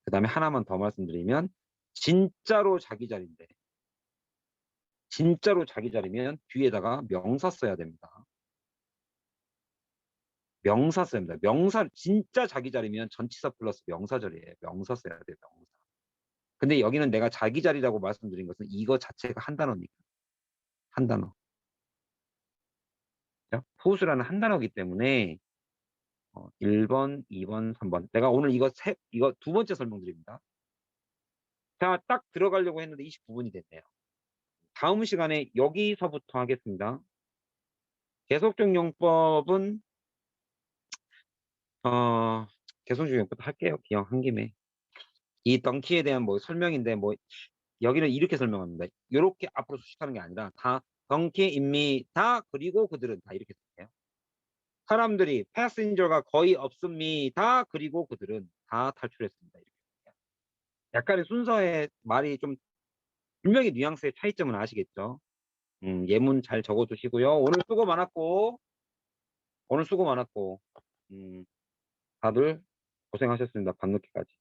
그 다음에 하나만 더 말씀드리면, 진짜로 자기 자리인데, 진짜로 자기 자리면 뒤에다가 명사 써야 됩니다. 명사 써야 됩니다. 명사, 진짜 자기 자리면 전치사 플러스 명사절이에요. 명사 써야 돼요. 명사. 근데 여기는 내가 자기 자리라고 말씀드린 것은 이거 자체가 한 단어니까. 한 단어. 후수라는 한 단어이기 때문에 1번, 2번, 3번. 내가 오늘 이거 두 번째 설명드립니다. 자, 딱 들어가려고 했는데 29분이 됐네요. 다음 시간에 여기서부터 하겠습니다. 계속적 용법은 계속적 용법 할게요. 기억한 김에. 이 덩키에 대한 뭐 설명인데 뭐 여기는 이렇게 설명합니다. 이렇게 앞으로 수식하는 게 아니라 다 덩키입니다. 그리고 그들은 다 이렇게 쓸게요. 사람들이 패신저가 거의 없습니다. 그리고 그들은 다 탈출했습니다. 이렇게. 약간의 순서의 말이 좀 분명히 뉘앙스의 차이점은 아시겠죠? 예문 잘 적어주시고요. 오늘 수고 많았고, 다들 고생하셨습니다. 밤늦게까지.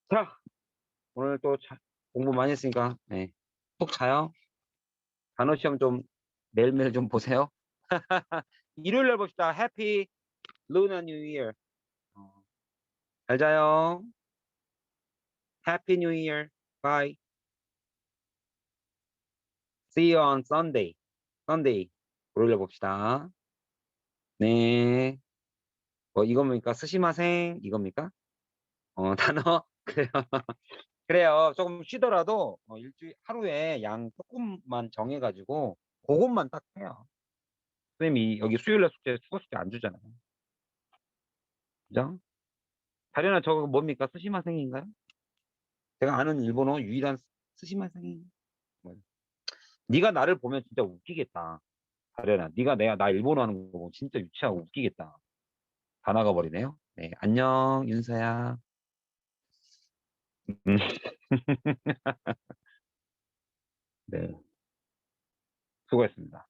자, 오늘 또 공부 많이 했으니까, 네. 푹 자요. 단어 시험 좀 매일매일 좀 보세요. 일요일 날 봅시다. 해피 루나 뉴 이어. 잘 자요. 해피 뉴 이어. 바이. See you on Sunday. Sunday. 월요일 봅시다. 네. 이겁니까? 스시마생 이겁니까? 단어? 그래요. 그래요. 조금 쉬더라도 하루에 양 조금만 정해가지고 그것만 딱 해요. 선생님이 여기 수요일날 국어 숙제 안 주잖아요. 그죠? 다련아 저거 뭡니까? 스시마생인가요? 제가 아는 일본어 유일한 스시마생이. 뭐. 네가 나를 보면 진짜 웃기겠다. 다련아, 네가 나 일본어 하는 거 보면 진짜 유치하고 웃기겠다. 다 나가버리네요. 네, 안녕 윤서야. 음. 네. 수고했습니다.